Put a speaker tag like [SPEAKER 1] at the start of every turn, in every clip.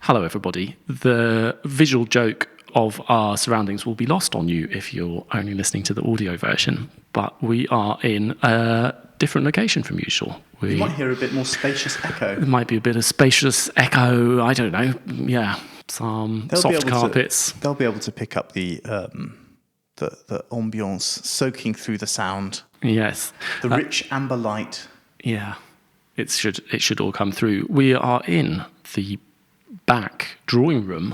[SPEAKER 1] Hello, everybody. The visual joke of our surroundings will be lost on you if you're only listening to the audio version, but we are in a different location from usual.
[SPEAKER 2] You might hear a bit more spacious echo.
[SPEAKER 1] There might be a bit of spacious echo, I don't know, yeah, some soft carpets.
[SPEAKER 2] They'll be able to pick up the ambiance soaking through the sound.
[SPEAKER 1] Yes.
[SPEAKER 2] The rich amber light.
[SPEAKER 1] Yeah, it should all come through. We are in the back drawing room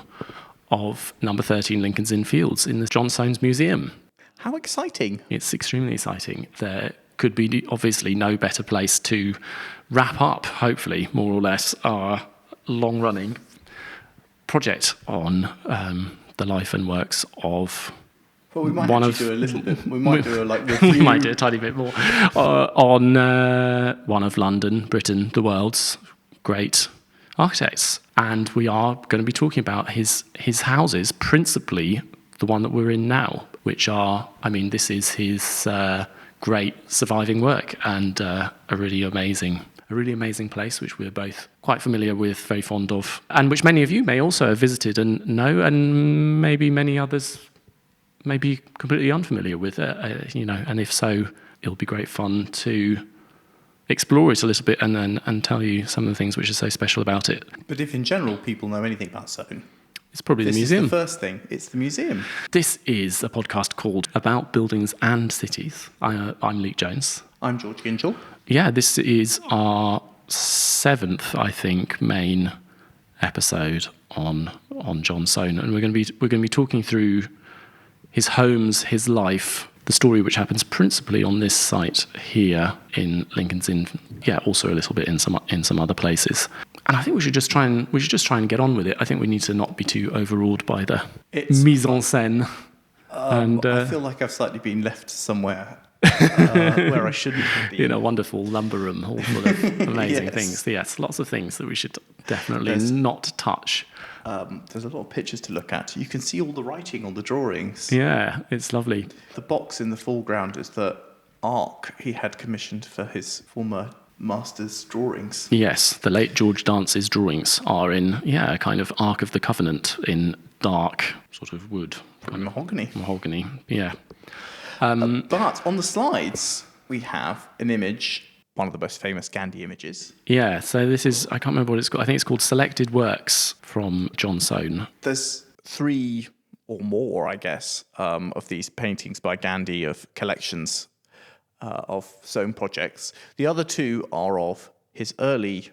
[SPEAKER 1] of number 13 Lincoln's Inn Fields in the John Soane's Museum.
[SPEAKER 2] How exciting.
[SPEAKER 1] It's extremely exciting. There could be obviously no better place to wrap up, hopefully, more or less, our long-running project on the life and works of...
[SPEAKER 2] Well, we might do a little bit. We might do a review.
[SPEAKER 1] We might do a tiny bit more on one of London, Britain, the world's great architects. And we are going to be talking about his houses, principally the one that we're in now, which are, this is his great surviving work and a really amazing place, which we're both quite familiar with, very fond of, and which many of you may also have visited and know, and maybe many others may be completely unfamiliar with it, and if so, it'll be great fun to explore it a little bit and tell you some of the things which are so special about it.
[SPEAKER 2] But if in general people know anything about Soane,
[SPEAKER 1] it's probably the museum.
[SPEAKER 2] This is the first thing. It's the museum.
[SPEAKER 1] This is a podcast called About Buildings and Cities. I'm Luke Jones.
[SPEAKER 2] I'm George Ginchel.
[SPEAKER 1] Yeah, this is our 7th, I think, main episode on John Soane, and we're going to be talking through his homes, his life, the story which happens principally on this site here in Lincoln's Inn. Yeah, also a little bit in some other places. And I think we should just try and get on with it. I think we need to not be too overawed by the mise en scène.
[SPEAKER 2] I feel like I've slightly been left somewhere where I shouldn't be.
[SPEAKER 1] In a wonderful lumber room, all full of amazing things. Yes, lots of things that we should definitely not touch.
[SPEAKER 2] There's a lot of pictures to look at. You can see all the writing on the drawings.
[SPEAKER 1] Yeah, it's lovely.
[SPEAKER 2] The box in the foreground is the arc he had commissioned for his former master's drawings.
[SPEAKER 1] Yes, the late George Dance's drawings are in, a kind of Ark of the Covenant in dark sort of wood.
[SPEAKER 2] Mahogany.
[SPEAKER 1] Mahogany, yeah.
[SPEAKER 2] But on the slides, we have an image, one of the most famous Gandhi images.
[SPEAKER 1] Yeah, so this is, I can't remember what it's called. I think it's called Selected Works from John Soane.
[SPEAKER 2] There's 3 or more, I guess, of these paintings by Gandhi of collections of Soane projects. The other 2 are of his early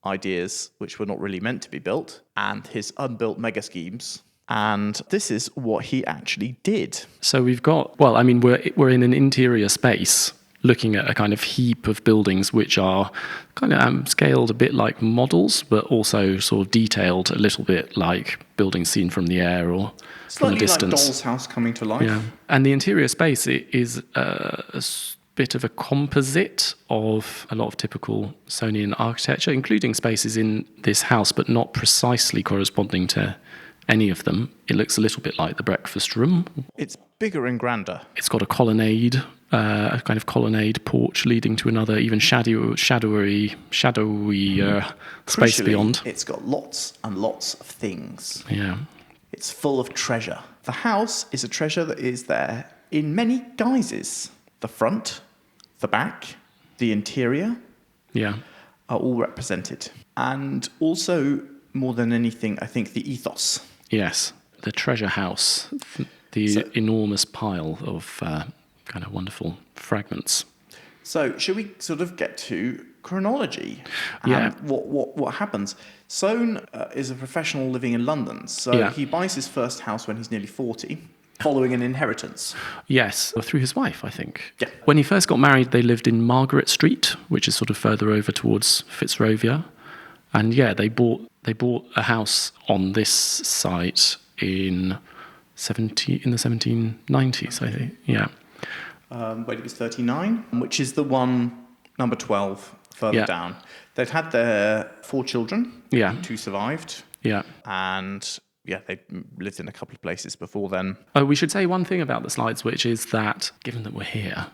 [SPEAKER 2] ideas, which were not really meant to be built, and his unbuilt mega schemes. And this is what he actually did.
[SPEAKER 1] So we've got, we're in an interior space looking at a kind of heap of buildings which are kind of scaled a bit like models, but also sort of detailed a little bit like buildings seen from the air or from a distance.
[SPEAKER 2] Like Doll's House coming to life.
[SPEAKER 1] Yeah. And the interior space is a bit of a composite of a lot of typical Soanean architecture, including spaces in this house, but not precisely corresponding to any of them. It looks a little bit like the breakfast room.
[SPEAKER 2] It's bigger and grander.
[SPEAKER 1] It's got a colonnade, a kind of colonnade porch leading to another even shadowy space beyond.
[SPEAKER 2] It's got lots and lots of things.
[SPEAKER 1] Yeah.
[SPEAKER 2] It's full of treasure. The house is a treasure that is there in many guises. The front, the back, the interior are all represented. And also, more than anything, I think the ethos.
[SPEAKER 1] Yes, the treasure house, the enormous pile of kind of wonderful fragments.
[SPEAKER 2] So, should we sort of get to chronology?
[SPEAKER 1] Yeah.
[SPEAKER 2] What happens? Soane is a professional living in London, so he buys his first house when he's nearly 40, following an inheritance.
[SPEAKER 1] Yes, through his wife, I think.
[SPEAKER 2] Yeah.
[SPEAKER 1] When he first got married, they lived in Margaret Street, which is sort of further over towards Fitzrovia. And they bought a house on this site in the 1790s, I think. Yeah.
[SPEAKER 2] When he was 39, which is the one, number 12, further down. They'd had their 4 children.
[SPEAKER 1] Yeah.
[SPEAKER 2] 2 survived.
[SPEAKER 1] Yeah.
[SPEAKER 2] And yeah, they lived in a couple of places before then.
[SPEAKER 1] Oh, we should say one thing about the slides, which is that, given that we're here,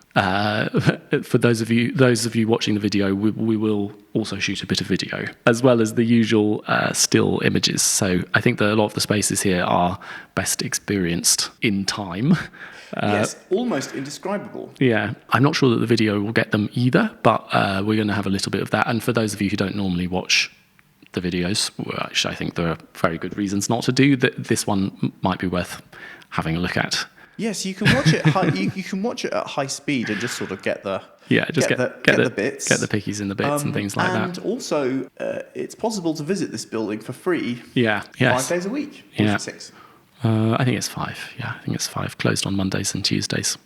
[SPEAKER 1] for those of you watching the video, we will also shoot a bit of video, as well as the usual still images. So I think that a lot of the spaces here are best experienced in time.
[SPEAKER 2] Yes, almost indescribable.
[SPEAKER 1] Yeah, I'm not sure that the video will get them either, but we're going to have a little bit of that. And for those of you who don't normally watch the videos, which I think there are very good reasons not to do, that this one might be worth having a look at.
[SPEAKER 2] Yes, you can watch it. You can watch it at high speed and just sort of get the
[SPEAKER 1] get the
[SPEAKER 2] bits,
[SPEAKER 1] get the pickies in the bits and things like that.
[SPEAKER 2] And also, it's possible to visit this building for free.
[SPEAKER 1] Yeah, yes.
[SPEAKER 2] 5 days a week.
[SPEAKER 1] Yeah,
[SPEAKER 2] 6.
[SPEAKER 1] I think it's 5. Yeah, I think it's 5. Closed on Mondays and Tuesdays.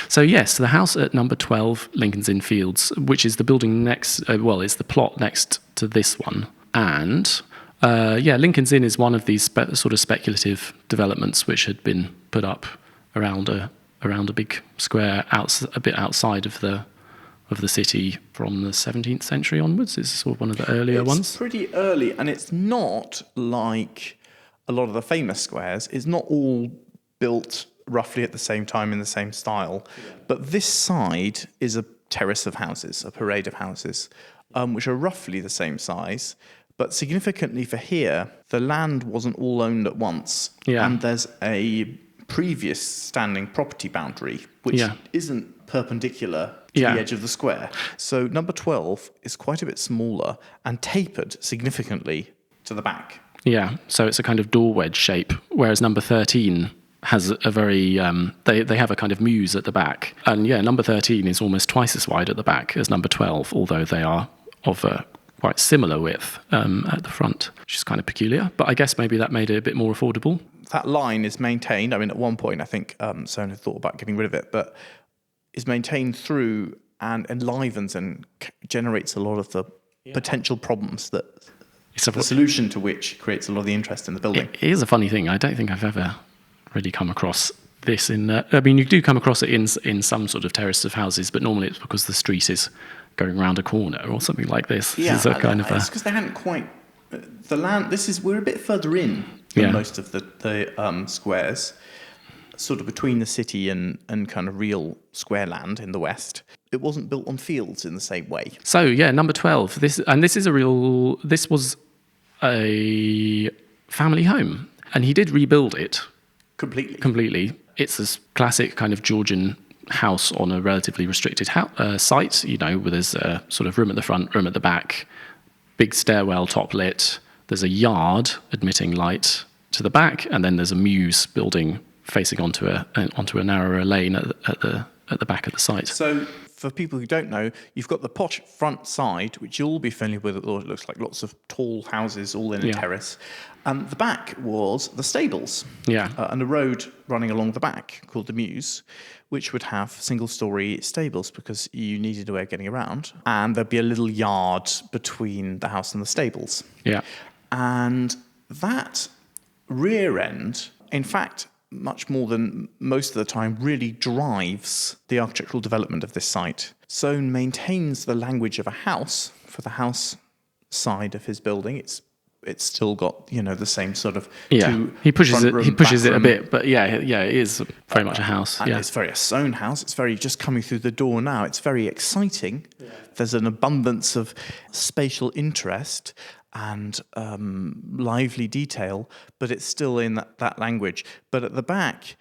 [SPEAKER 1] So yes, the house at number 12, Lincoln's Inn Fields, which is the building next. It's the plot next to this one. And Lincoln's Inn is one of these sort of speculative developments which had been put up around a big square a bit outside of the city from the 17th century onwards. It's sort of one of the earlier ones.
[SPEAKER 2] It's pretty early, and it's not like a lot of the famous squares. It's not all built roughly at the same time in the same style. But this side is a terrace of houses, a parade of houses, which are roughly the same size. But significantly for here, the land wasn't all owned at once.
[SPEAKER 1] Yeah.
[SPEAKER 2] And there's a previous standing property boundary, which isn't perpendicular to the edge of the square. So number 12 is quite a bit smaller and tapered significantly to the back.
[SPEAKER 1] Yeah, so it's a kind of door wedge shape, whereas number 13 has a very, they have a kind of mews at the back. And yeah, number 13 is almost twice as wide at the back as number 12, although they are of a quite similar width at the front, which is kind of peculiar. But I guess maybe that made it a bit more affordable.
[SPEAKER 2] That line is maintained. I mean, at one point, I think Soane had thought about getting rid of it, but is maintained through and enlivens and generates a lot of the potential problems that the solution to which creates a lot of the interest in the building.
[SPEAKER 1] It is a funny thing. I don't think I've ever really come across this you do come across it in some sort of terrace of houses, but normally it's because the street is going around a corner or something like this.
[SPEAKER 2] Yeah,
[SPEAKER 1] this is
[SPEAKER 2] it's because they hadn't quite the land. We're a bit further in than most of the squares, sort of between the city and kind of real square land in the west. It wasn't built on fields in the same way.
[SPEAKER 1] So yeah, number 12. This was a family home, and he did rebuild it completely. It's this classic kind of Georgian house on a relatively restricted site, where there's a sort of room at the front, room at the back, big stairwell top lit. There's a yard admitting light to the back, and then there's a mews building facing onto a narrower lane at the back of the site.
[SPEAKER 2] So for people who don't know, you've got the posh front side, which you'll all be familiar with. It looks like lots of tall houses all in a terrace. The back was the stables.
[SPEAKER 1] Yeah.
[SPEAKER 2] And a road running along the back called the Mews, which would have single-storey stables because you needed a way of getting around. And there'd be a little yard between the house and the stables.
[SPEAKER 1] Yeah.
[SPEAKER 2] And that rear end, in fact, much more than most of the time, really drives the architectural development of this site. Soane maintains the language of a house for the house side of his building. It's still got the same sort of
[SPEAKER 1] he pushes it a bit, but it is very much a house.
[SPEAKER 2] And it's very a Soane house. It's very just coming through the door now. It's very exciting. Yeah. There's an abundance of spatial interest and lively detail, but it's still in that language. But at the back,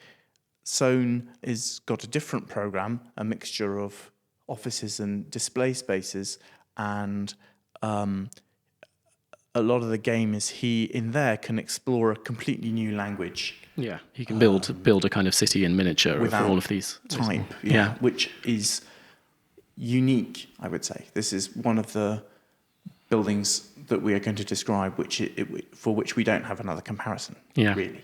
[SPEAKER 2] Soane has got a different program, a mixture of offices and display spaces, and a lot of the game is he in there can explore a completely new language.
[SPEAKER 1] Yeah, he can build a kind of city in miniature for all of these
[SPEAKER 2] type. Which is unique, I would say. This is one of the buildings that we are going to describe, for which we don't have another comparison.
[SPEAKER 1] Yeah,
[SPEAKER 2] really.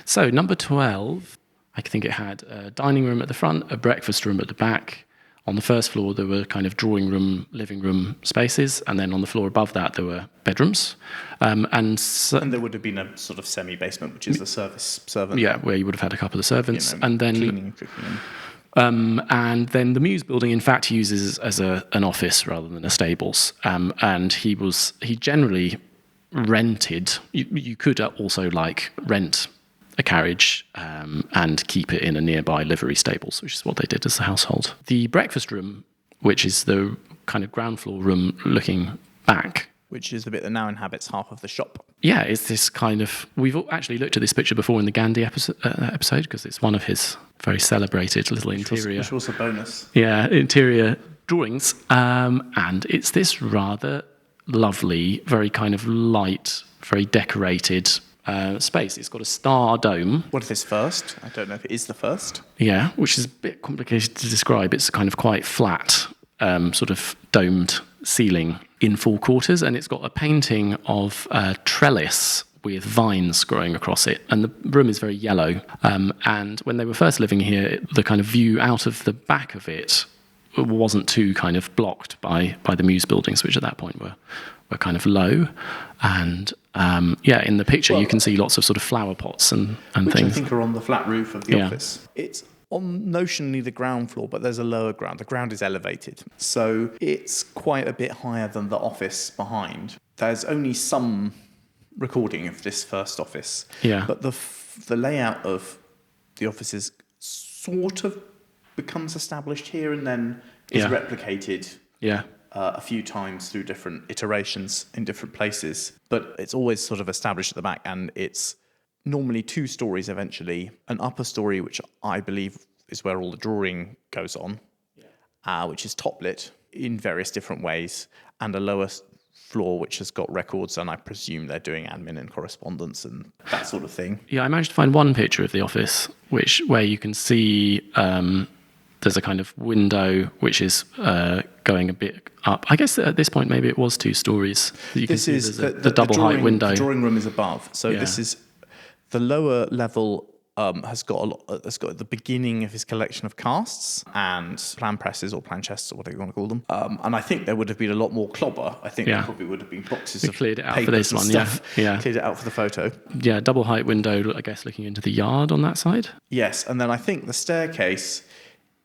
[SPEAKER 1] So number 12, I think it had a dining room at the front, a breakfast room at the back. On the first floor, there were kind of drawing room, living room spaces, and then on the floor above that, there were bedrooms. And
[SPEAKER 2] there would have been a sort of semi-basement, which is the servant.
[SPEAKER 1] Yeah, where you would have had a couple of servants, and then
[SPEAKER 2] cleaning, cooking.
[SPEAKER 1] And then the Mews building, in fact, uses as an office rather than a stables. And he generally rented. You could also like rent a carriage and keep it in a nearby livery stables, which is what they did as a household. The breakfast room, which is the kind of ground floor room looking back,
[SPEAKER 2] which is the bit that now inhabits half of the shop.
[SPEAKER 1] yeah, it's this kind of... We've actually looked at this picture before in the Gandhi episode because it's one of his very celebrated little interior...
[SPEAKER 2] Which was a bonus.
[SPEAKER 1] Yeah, interior drawings. And it's this rather lovely, very kind of light, very decorated space. It's got a star dome.
[SPEAKER 2] What if it's first? I don't know if it is the first.
[SPEAKER 1] Yeah, which is a bit complicated to describe. It's kind of quite flat, sort of domed ceiling in 4 quarters, and it's got a painting of a trellis with vines growing across it, and the room is very yellow. And when they were first living here, the kind of view out of the back of it wasn't too kind of blocked by the Muse buildings, which at that point were kind of low. And in the picture you can see lots of sort of flower pots and
[SPEAKER 2] which
[SPEAKER 1] things.
[SPEAKER 2] I think are on the flat roof of the office. It's on notionally the ground floor, but there's a lower ground. The ground is elevated, so it's quite a bit higher than the office behind. There's only some recording of this first office, but the layout of the offices sort of becomes established here and then is replicated a few times through different iterations in different places. But it's always sort of established at the back, and it's normally 2 stories eventually. An upper story, which I believe is where all the drawing goes on, which is top lit in various different ways, and a lower floor which has got records, and I presume they're doing admin and correspondence and that sort of thing.
[SPEAKER 1] Yeah, I managed to find one picture of the office where you can see there's a kind of window which is going a bit up. I guess at this point maybe it was 2 stories. You
[SPEAKER 2] This
[SPEAKER 1] can
[SPEAKER 2] is
[SPEAKER 1] see the double height window.
[SPEAKER 2] The drawing room is above, so this is the lower level. Has got the beginning of his collection of casts and plan presses or plan chests or whatever you want to call them. And I think there would have been a lot more clobber. I think there probably would have been boxes of
[SPEAKER 1] cleared it out
[SPEAKER 2] papers
[SPEAKER 1] for this
[SPEAKER 2] and
[SPEAKER 1] one.
[SPEAKER 2] stuff.
[SPEAKER 1] Yeah.
[SPEAKER 2] Cleared it out for the photo.
[SPEAKER 1] Yeah, double height window, I guess, looking into the yard on that side.
[SPEAKER 2] Yes, and then I think the staircase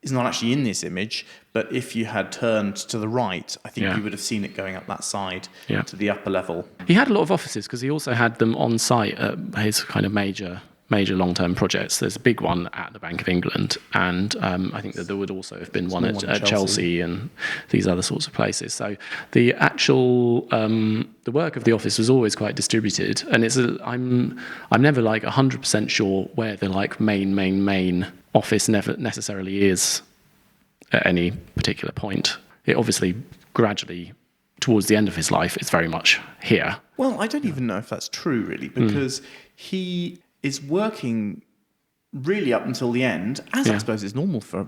[SPEAKER 2] is not actually in this image, but if you had turned to the right, I think you would have seen it going up that side to the upper level.
[SPEAKER 1] He had a lot of offices because he also had them on site at his kind of major long-term projects. There's a big one at the Bank of England, and I think that there would also have been one at Chelsea and these other sorts of places. So the actual the work of the office was always quite distributed, and I'm never like 100% sure where the like main office never necessarily is at any particular point. It obviously gradually, towards the end of his life, it's very much here.
[SPEAKER 2] Well, I don't even know if that's true, really, because he is working really up until the end, as I suppose is normal for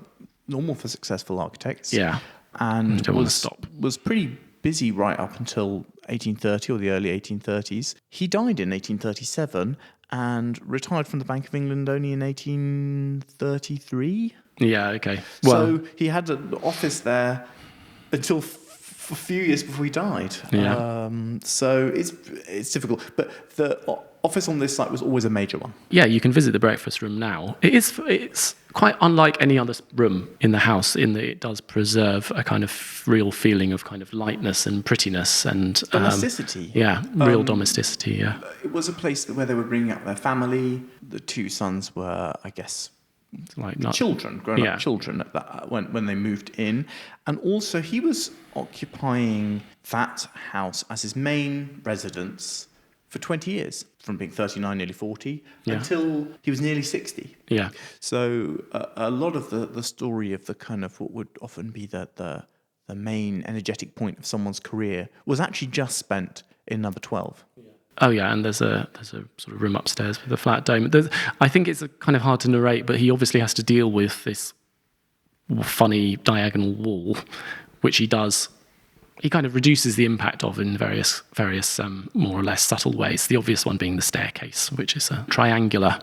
[SPEAKER 2] successful architects.
[SPEAKER 1] Yeah,
[SPEAKER 2] and
[SPEAKER 1] don't want to stop.
[SPEAKER 2] Was pretty busy right up until 1830 or the early 1830s. He died in 1837 and retired from the Bank of England only in 1833.
[SPEAKER 1] Yeah, okay.
[SPEAKER 2] Well, so he had an office there until a few years before he died.
[SPEAKER 1] Yeah.
[SPEAKER 2] So it's difficult. But the office on this site was always a major one.
[SPEAKER 1] Yeah, you can visit the breakfast room now. It's quite unlike any other room in the house in that it does preserve a kind of real feeling of kind of lightness and prettiness and
[SPEAKER 2] domesticity.
[SPEAKER 1] Real domesticity. Yeah,
[SPEAKER 2] it was a place where they were bringing up their family. The 2 sons were, I guess,
[SPEAKER 1] like
[SPEAKER 2] children, grown-up children at that, when they moved in. And also he was occupying that house as his main residence for 20 years, from being 39, nearly 40, until he was nearly 60.
[SPEAKER 1] Yeah.
[SPEAKER 2] So a lot of the story of the kind of what would often be the main energetic point of someone's career was actually just spent in number 12.
[SPEAKER 1] Oh yeah, and there's a sort of room upstairs with a flat dome. I think it's kind of hard to narrate, but he obviously has to deal with this funny diagonal wall, which he does. He kind of reduces the impact of in various more or less subtle ways. The obvious one being the staircase, which is a triangular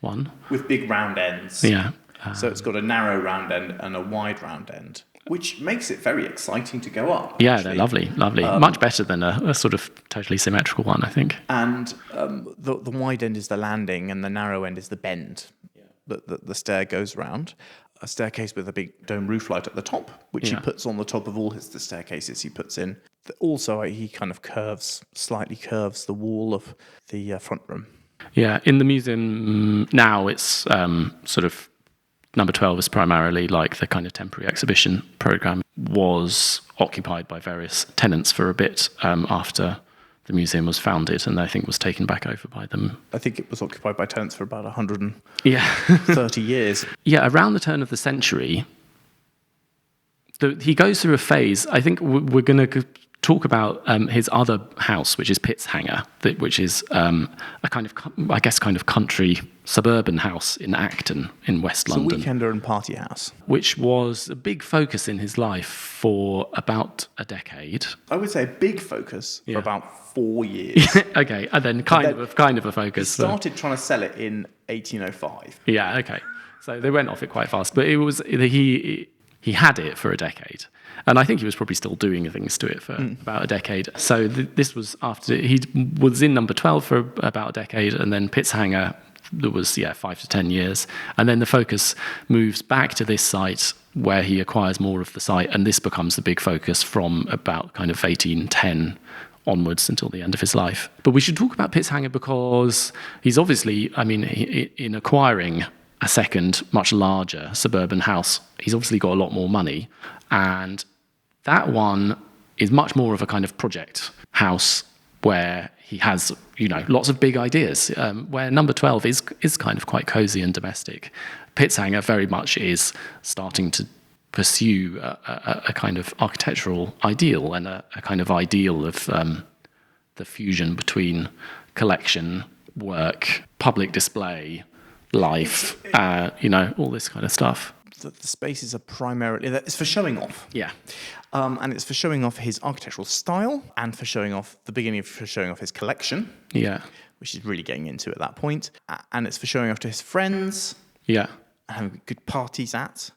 [SPEAKER 1] one
[SPEAKER 2] with big round ends.
[SPEAKER 1] Yeah.
[SPEAKER 2] So it's got a narrow round end and a wide round end, which makes it very exciting to go up.
[SPEAKER 1] Yeah, they're lovely. Much better than a sort of totally symmetrical one, I think.
[SPEAKER 2] And the wide end is the landing and the narrow end is the bend that the stair goes round. a staircase with a big dome roof light at the top, which he puts on the top of all the staircases he puts in. Also, he kind of slightly curves the wall of the front room.
[SPEAKER 1] Yeah, in the museum now, it's sort of number 12 is primarily like the kind of temporary exhibition program, was occupied by various tenants for a bit after the museum was founded, and I think was taken back over by them.
[SPEAKER 2] I think it was occupied by tenants for about 130 years.
[SPEAKER 1] Yeah, around the turn of the century, he goes through a phase. I think we're going to talk about his other house, which is Pitzhanger, which is a kind of country suburban house in Acton in West London.
[SPEAKER 2] It's a weekender and party house.
[SPEAKER 1] Which was a big focus in his life for about a decade.
[SPEAKER 2] I would say a big focus for about 4 years.
[SPEAKER 1] Okay, and then kind of a focus.
[SPEAKER 2] He started trying to sell it in 1805.
[SPEAKER 1] Yeah, okay. So they went off it quite fast. But he had it for a decade. And I think he was probably still doing things to it for about a decade. So this was after he was in number 12 for about a decade, and then Pitzhanger, there was 5 to 10 years, and then the focus moves back to this site where he acquires more of the site, and this becomes the big focus from about kind of 1810 onwards until the end of his life. But we should talk about Pitzhanger because he's obviously, in acquiring a second, much larger suburban house, he's obviously got a lot more money, and that one is much more of a kind of project house where he has, lots of big ideas, where number 12 is kind of quite cozy and domestic. Pitzhanger very much is starting to pursue a kind of architectural ideal and a kind of ideal of the fusion between collection, work, public display, life, all this kind of stuff.
[SPEAKER 2] The spaces are primarily, it's for showing off.
[SPEAKER 1] Yeah.
[SPEAKER 2] And it's for showing off his architectural style and for showing off his collection.
[SPEAKER 1] Yeah.
[SPEAKER 2] Which he's really getting into at that point. And it's for showing off to his friends.
[SPEAKER 1] Yeah.
[SPEAKER 2] And having good parties at.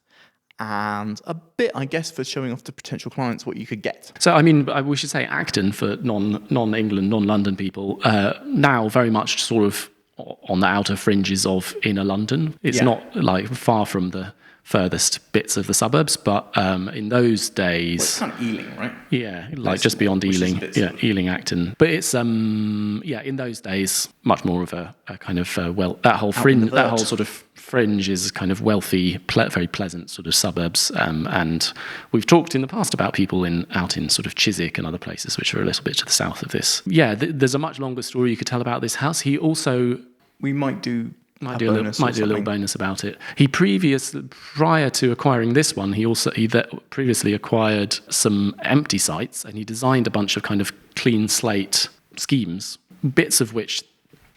[SPEAKER 2] And a bit, I guess, for showing off to potential clients what you could get.
[SPEAKER 1] So, we should say Acton for non-England, non-London people, now very much sort of on the outer fringes of inner London. It's not like far from the furthest bits of the suburbs, but in those days...
[SPEAKER 2] Well, it's kind of Ealing, right?
[SPEAKER 1] Yeah, like just beyond Ealing. Yeah, Ealing, Acton. But it's, in those days, much more of a kind of, that whole sort of fringe is kind of wealthy, very pleasant sort of suburbs. And we've talked in the past about people out in sort of Chiswick and other places, which are a little bit to the south of this. Yeah, there's a much longer story you could tell about this house. He also...
[SPEAKER 2] We might do a
[SPEAKER 1] little bonus about it. He prior to acquiring this one, he previously acquired some empty sites, and he designed a bunch of kind of clean slate schemes, bits of which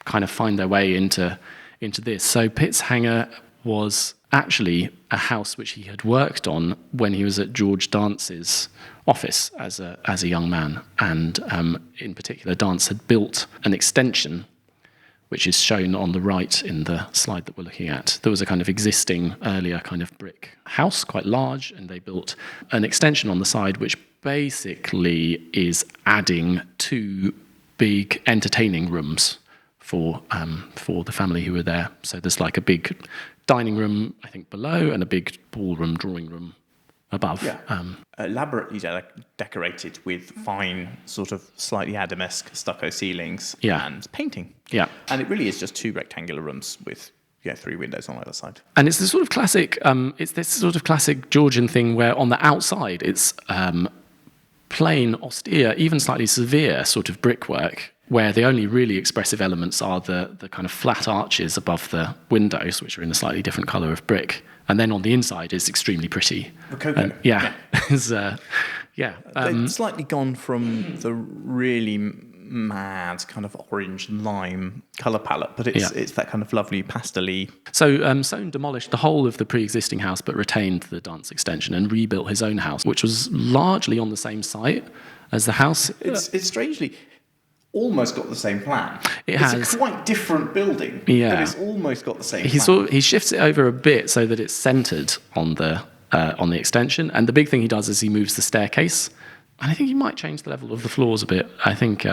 [SPEAKER 1] kind of find their way into this. So Pitzhanger was actually a house which he had worked on when he was at George Dance's office as a young man, and in particular, Dance had built an extension, which is shown on the right in the slide that we're looking at. There was a kind of existing earlier kind of brick house, quite large, and they built an extension on the side, which basically is adding 2 big entertaining rooms for the family who were there. So there's like a big dining room, I think, below, and a big ballroom, drawing room above.
[SPEAKER 2] Yeah. Elaborately decorated with fine, sort of slightly Adamesque stucco ceilings and painting.
[SPEAKER 1] Yeah.
[SPEAKER 2] And it really is just 2 rectangular rooms with 3 windows on either side.
[SPEAKER 1] And it's this sort of classic Georgian thing where on the outside it's plain, austere, even slightly severe sort of brickwork, where the only really expressive elements are the kind of flat arches above the windows, which are in a slightly different colour of brick. And then on the inside is extremely pretty.
[SPEAKER 2] Rococo. They've slightly gone from the really mad kind of orange and lime colour palette, but it's that kind of lovely pastel-y.
[SPEAKER 1] So Soane demolished the whole of the pre-existing house, but retained the Dance extension and rebuilt his own house, which was largely on the same site as the house.
[SPEAKER 2] It's strangely almost got the same plan.
[SPEAKER 1] It's
[SPEAKER 2] a quite different building, but it's almost got the same plan.
[SPEAKER 1] He shifts it over a bit so that it's centred on the extension, and the big thing he does is he moves the staircase, and I think he might change the level of the floors a bit. I think,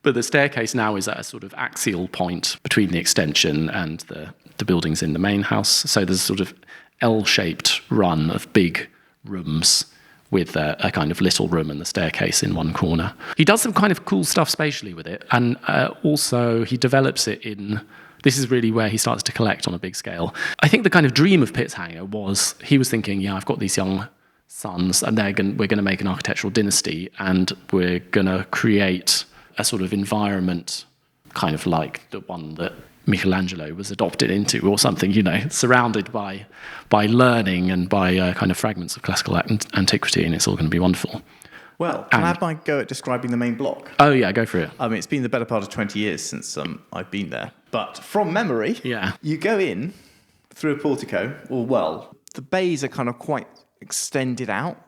[SPEAKER 1] but the staircase now is at a sort of axial point between the extension and the buildings in the main house. So there's sort of L-shaped run of big rooms with a kind of little room and the staircase in one corner. He does some kind of cool stuff spatially with it, and also he develops it in... This is really where he starts to collect on a big scale. I think the kind of dream of Pitzhanger was, he was thinking, yeah, I've got these young sons, and we're going to make an architectural dynasty, and we're going to create a sort of environment kind of like the one that Michelangelo was adopted into or something, surrounded by learning and by kind of fragments of classical antiquity, and it's all going to be wonderful.
[SPEAKER 2] Well, can I have my go at describing the main block?
[SPEAKER 1] Oh, yeah, go for it.
[SPEAKER 2] I mean, it's been the better part of 20 years since I've been there. But from memory, you go in through a portico, the bays are kind of quite extended out,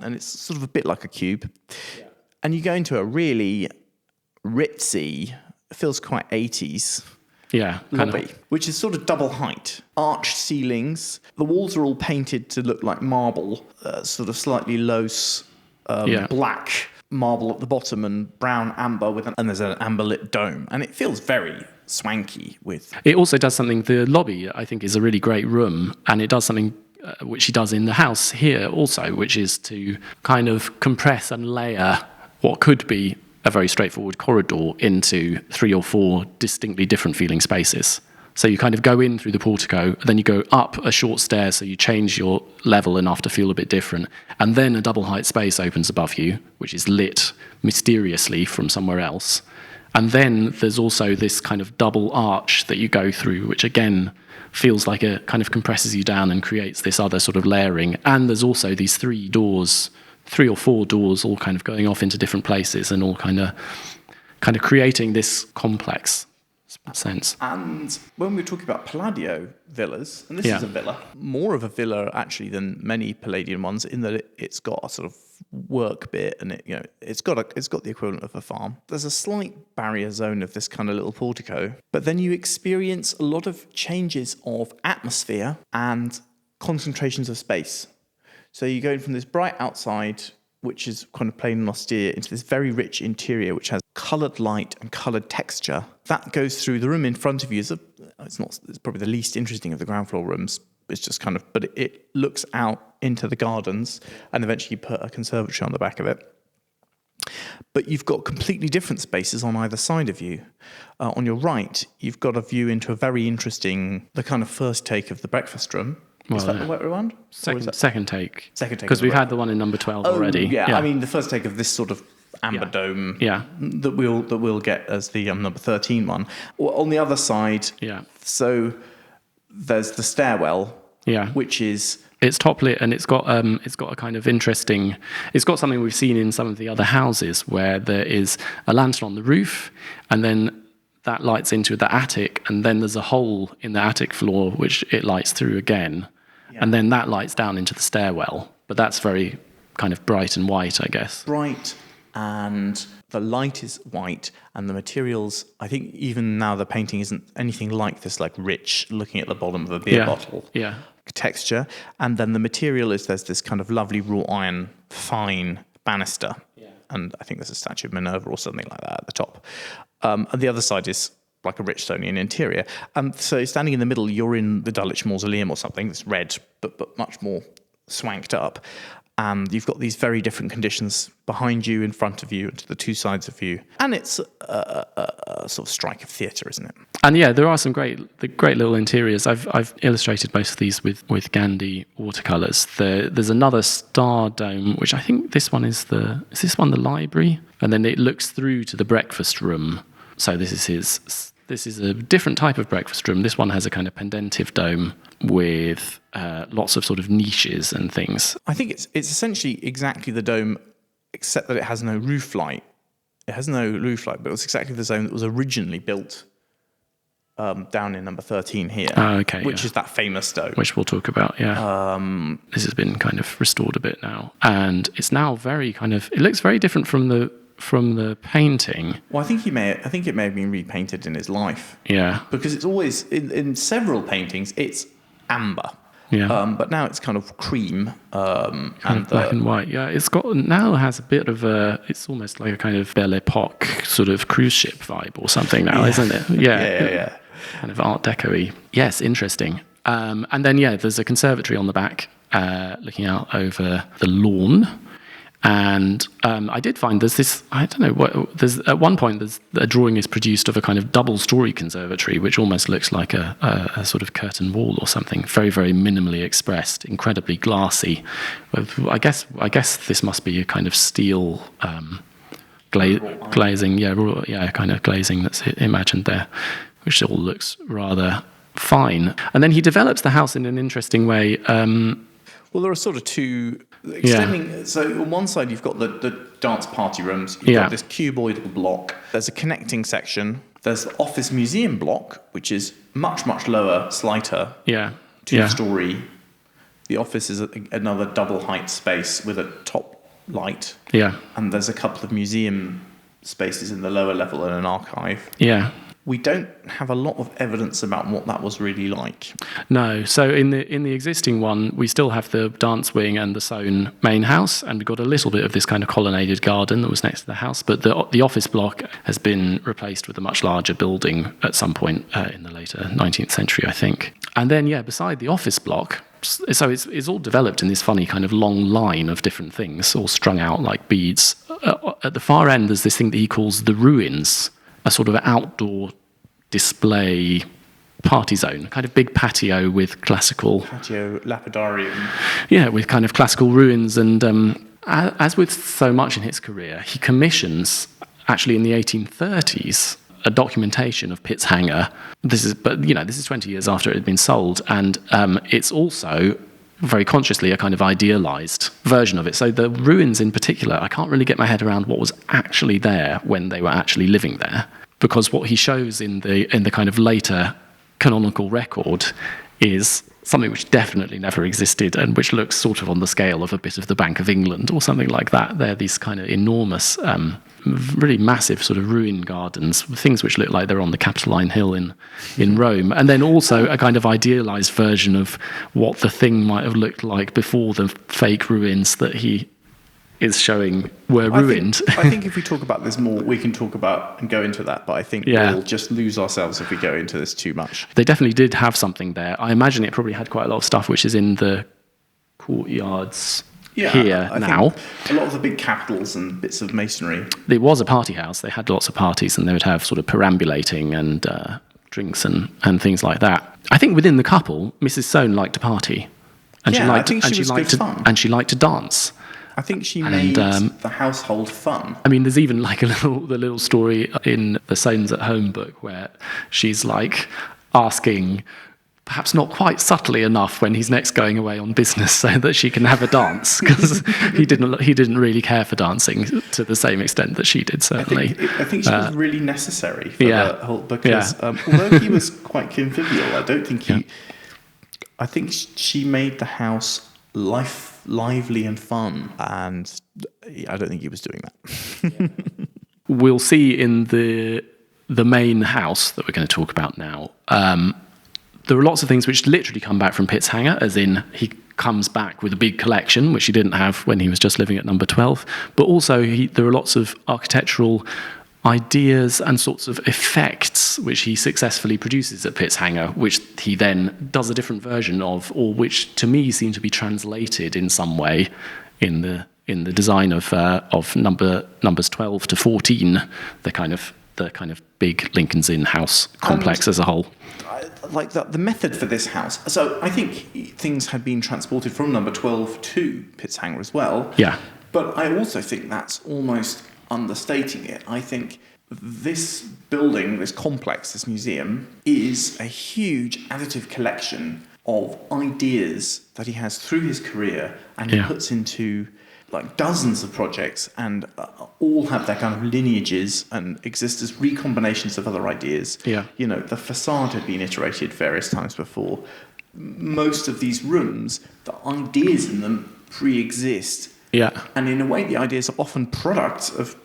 [SPEAKER 2] and it's sort of a bit like a cube. Yeah. And you go into a really ritzy, feels quite 80s, lobby, which is sort of double height, arched ceilings. The walls are all painted to look like marble, sort of slightly low black marble at the bottom and brown amber and there's an amber lit dome, and it feels very swanky.
[SPEAKER 1] It also does something. The lobby, I think, is a really great room, and it does something which he does in the house here also, which is to kind of compress and layer what could be a very straightforward corridor into 3 or 4 distinctly different feeling spaces. So you kind of go in through the portico, then you go up a short stair, so you change your level enough to feel a bit different, and then a double height space opens above you, which is lit mysteriously from somewhere else. And then there's also this kind of double arch that you go through, which again feels like it kind of compresses you down and creates this other sort of layering. And there's also these 3 or 4 doors all kind of going off into different places and all kind of creating this complex sense.
[SPEAKER 2] And when we're talking about Palladio villas, and this is a villa, more of a villa actually than many Palladian ones, in that it's got a sort of work bit, and it's got the equivalent of a farm. There's a slight barrier zone of this kind of little portico, but then you experience a lot of changes of atmosphere and concentrations of space. So you're going from this bright outside, which is kind of plain and austere, into this very rich interior, which has coloured light and coloured texture. That goes through the room in front of you. It's probably the least interesting of the ground floor rooms. It's just kind of, but it looks out into the gardens, and eventually you put a conservatory on the back of it. But you've got completely different spaces on either side of you. On your right, you've got a view into a very interesting, the kind of first take of the breakfast room. Is that the way around?
[SPEAKER 1] Second take.
[SPEAKER 2] Second take.
[SPEAKER 1] Because we've had the one in number 12 already.
[SPEAKER 2] Yeah, I mean the first take of this sort of amber dome that we'll get as the number 13 one. On the other side, so there's the stairwell, which is...
[SPEAKER 1] It's top lit, and it's got a kind of interesting... It's got something we've seen in some of the other houses where there is a lantern on the roof, and then that lights into the attic, and then there's a hole in the attic floor which it lights through again. And then that lights down into the stairwell. But that's very kind of bright and white, I guess.
[SPEAKER 2] Bright, and the light is white, and the materials, I think even now the painting isn't anything like this, like rich, looking at the bottom of a beer bottle texture. And then the material there's this kind of lovely wrought iron, fine banister. And I think there's a statue of Minerva or something like that at the top. And the other side is like a rich Stonian interior. So standing in the middle, you're in the Dulwich Mausoleum or something. It's red, but much more swanked up. And you've got these very different conditions behind you, in front of you, and to the 2 sides of you. And it's a sort of strike of theatre, isn't it?
[SPEAKER 1] And there are some great little interiors. I've illustrated most of these with Gandhi watercolours. There's another star dome, which I think this one is the library? And then it looks through to the breakfast room. So this is a different type of breakfast room. This one has a kind of pendentive dome with lots of sort of niches and things.
[SPEAKER 2] I think it's essentially exactly the dome, except that it has no roof light. It has no roof light, but it's exactly the dome that was originally built down in number 13 here, which is that famous dome.
[SPEAKER 1] Which we'll talk about, This has been kind of restored a bit now. And it's now very kind of... It looks very different from the painting.
[SPEAKER 2] Well, I think it may have been repainted in his life.
[SPEAKER 1] Yeah.
[SPEAKER 2] Because it's always, in several paintings, it's amber.
[SPEAKER 1] Yeah.
[SPEAKER 2] But now it's kind of cream.
[SPEAKER 1] And black and white. Yeah, now has a bit of it's almost like a kind of Belle Epoque sort of cruise ship vibe or something now, isn't it?
[SPEAKER 2] Yeah.
[SPEAKER 1] Kind of Art Deco-y. Yes, interesting. And then, there's a conservatory on the back looking out over the lawn. And I did find there's this, I don't know, there's at one point there's a drawing is produced of a kind of double-story conservatory, which almost looks like a sort of curtain wall or something, very, very minimally expressed, incredibly glassy. I guess this must be a kind of steel glazing, kind of glazing that's imagined there, which all looks rather fine. And then he develops the house in an interesting way.
[SPEAKER 2] Well, there are sort of two extending. Yeah. So on one side, you've got the dance party rooms. You've got this cuboidal block. There's a connecting section. There's the office museum block, which is much, much lower, slighter.
[SPEAKER 1] Yeah.
[SPEAKER 2] Two-story. The office is another double height space with a top light.
[SPEAKER 1] Yeah.
[SPEAKER 2] And there's a couple of museum spaces in the lower level and an archive.
[SPEAKER 1] Yeah.
[SPEAKER 2] We don't have a lot of evidence about what that was really like.
[SPEAKER 1] No. So in the existing one, we still have the dance wing and the Soane main house, and we've got a little bit of this kind of colonnaded garden that was next to the house. But the office block has been replaced with a much larger building at some point in the later 19th century, I think. And then, beside the office block, so it's all developed in this funny kind of long line of different things, all strung out like beads. At the far end, there's this thing that he calls the ruins, a sort of outdoor display party zone, kind of big patio with classical...
[SPEAKER 2] Patio lapidarium.
[SPEAKER 1] Yeah, with kind of classical ruins. And as with so much in his career, he commissions, actually in the 1830s, a documentation of Pitzhanger. This is 20 years after it had been sold. And it's also very consciously a kind of idealized version of it. So the ruins in particular, I can't really get my head around what was actually there when they were actually living there. Because what he shows in the kind of later canonical record is something which definitely never existed and which looks sort of on the scale of a bit of the Bank of England or something like that. They're these kind of enormous, really massive sort of ruin gardens, things which look like they're on the Capitoline Hill in Rome. And then also a kind of idealized version of what the thing might have looked like before the fake ruins that he is showing were ruined.
[SPEAKER 2] I think if we talk about this more, we can talk about and go into that, but I think we'll just lose ourselves if we go into this too much.
[SPEAKER 1] They definitely did have something there. I imagine it probably had quite a lot of stuff which is in the courtyards here now.
[SPEAKER 2] A lot of the big capitals and bits of masonry.
[SPEAKER 1] It was a party house. They had lots of parties and they would have sort of perambulating and drinks and things like that. I think within the couple, Mrs. Soane liked to party. And she liked to dance.
[SPEAKER 2] I think she made the household fun.
[SPEAKER 1] I mean, there's even like the little story in the Soane's at Home book where she's like asking, perhaps not quite subtly enough, when he's next going away on business, so that she can have a dance, because he didn't really care for dancing to the same extent that she did. Certainly,
[SPEAKER 2] I think she was really necessary for the whole, because although he was quite convivial, I don't think he. I think she made the house lively and fun, and I don't think he was doing that.
[SPEAKER 1] We'll see in the main house that we're going to talk about now. There are lots of things which literally come back from Pitzhanger, as in he comes back with a big collection, which he didn't have when he was just living at number 12. But also there are lots of architectural ideas and sorts of effects which he successfully produces at Pitzhanger, which he then does a different version of, or which to me seem to be translated in some way in the design of numbers 12 to 14, the kind of big Lincoln's Inn house complex as a whole.
[SPEAKER 2] Like the method for this house. So I think things had been transported from number 12 to Pitzhanger as well.
[SPEAKER 1] Yeah.
[SPEAKER 2] But I also think that's almost understating it. I think this building, this complex, this museum, is a huge additive collection of ideas that he has through his career, and he puts into like dozens of projects, and all have their kind of lineages and exist as recombinations of other ideas.
[SPEAKER 1] Yeah.
[SPEAKER 2] You know, the facade had been iterated various times before. Most of these rooms, the ideas in them pre-exist.
[SPEAKER 1] Yeah.
[SPEAKER 2] And in a way, the ideas are often products of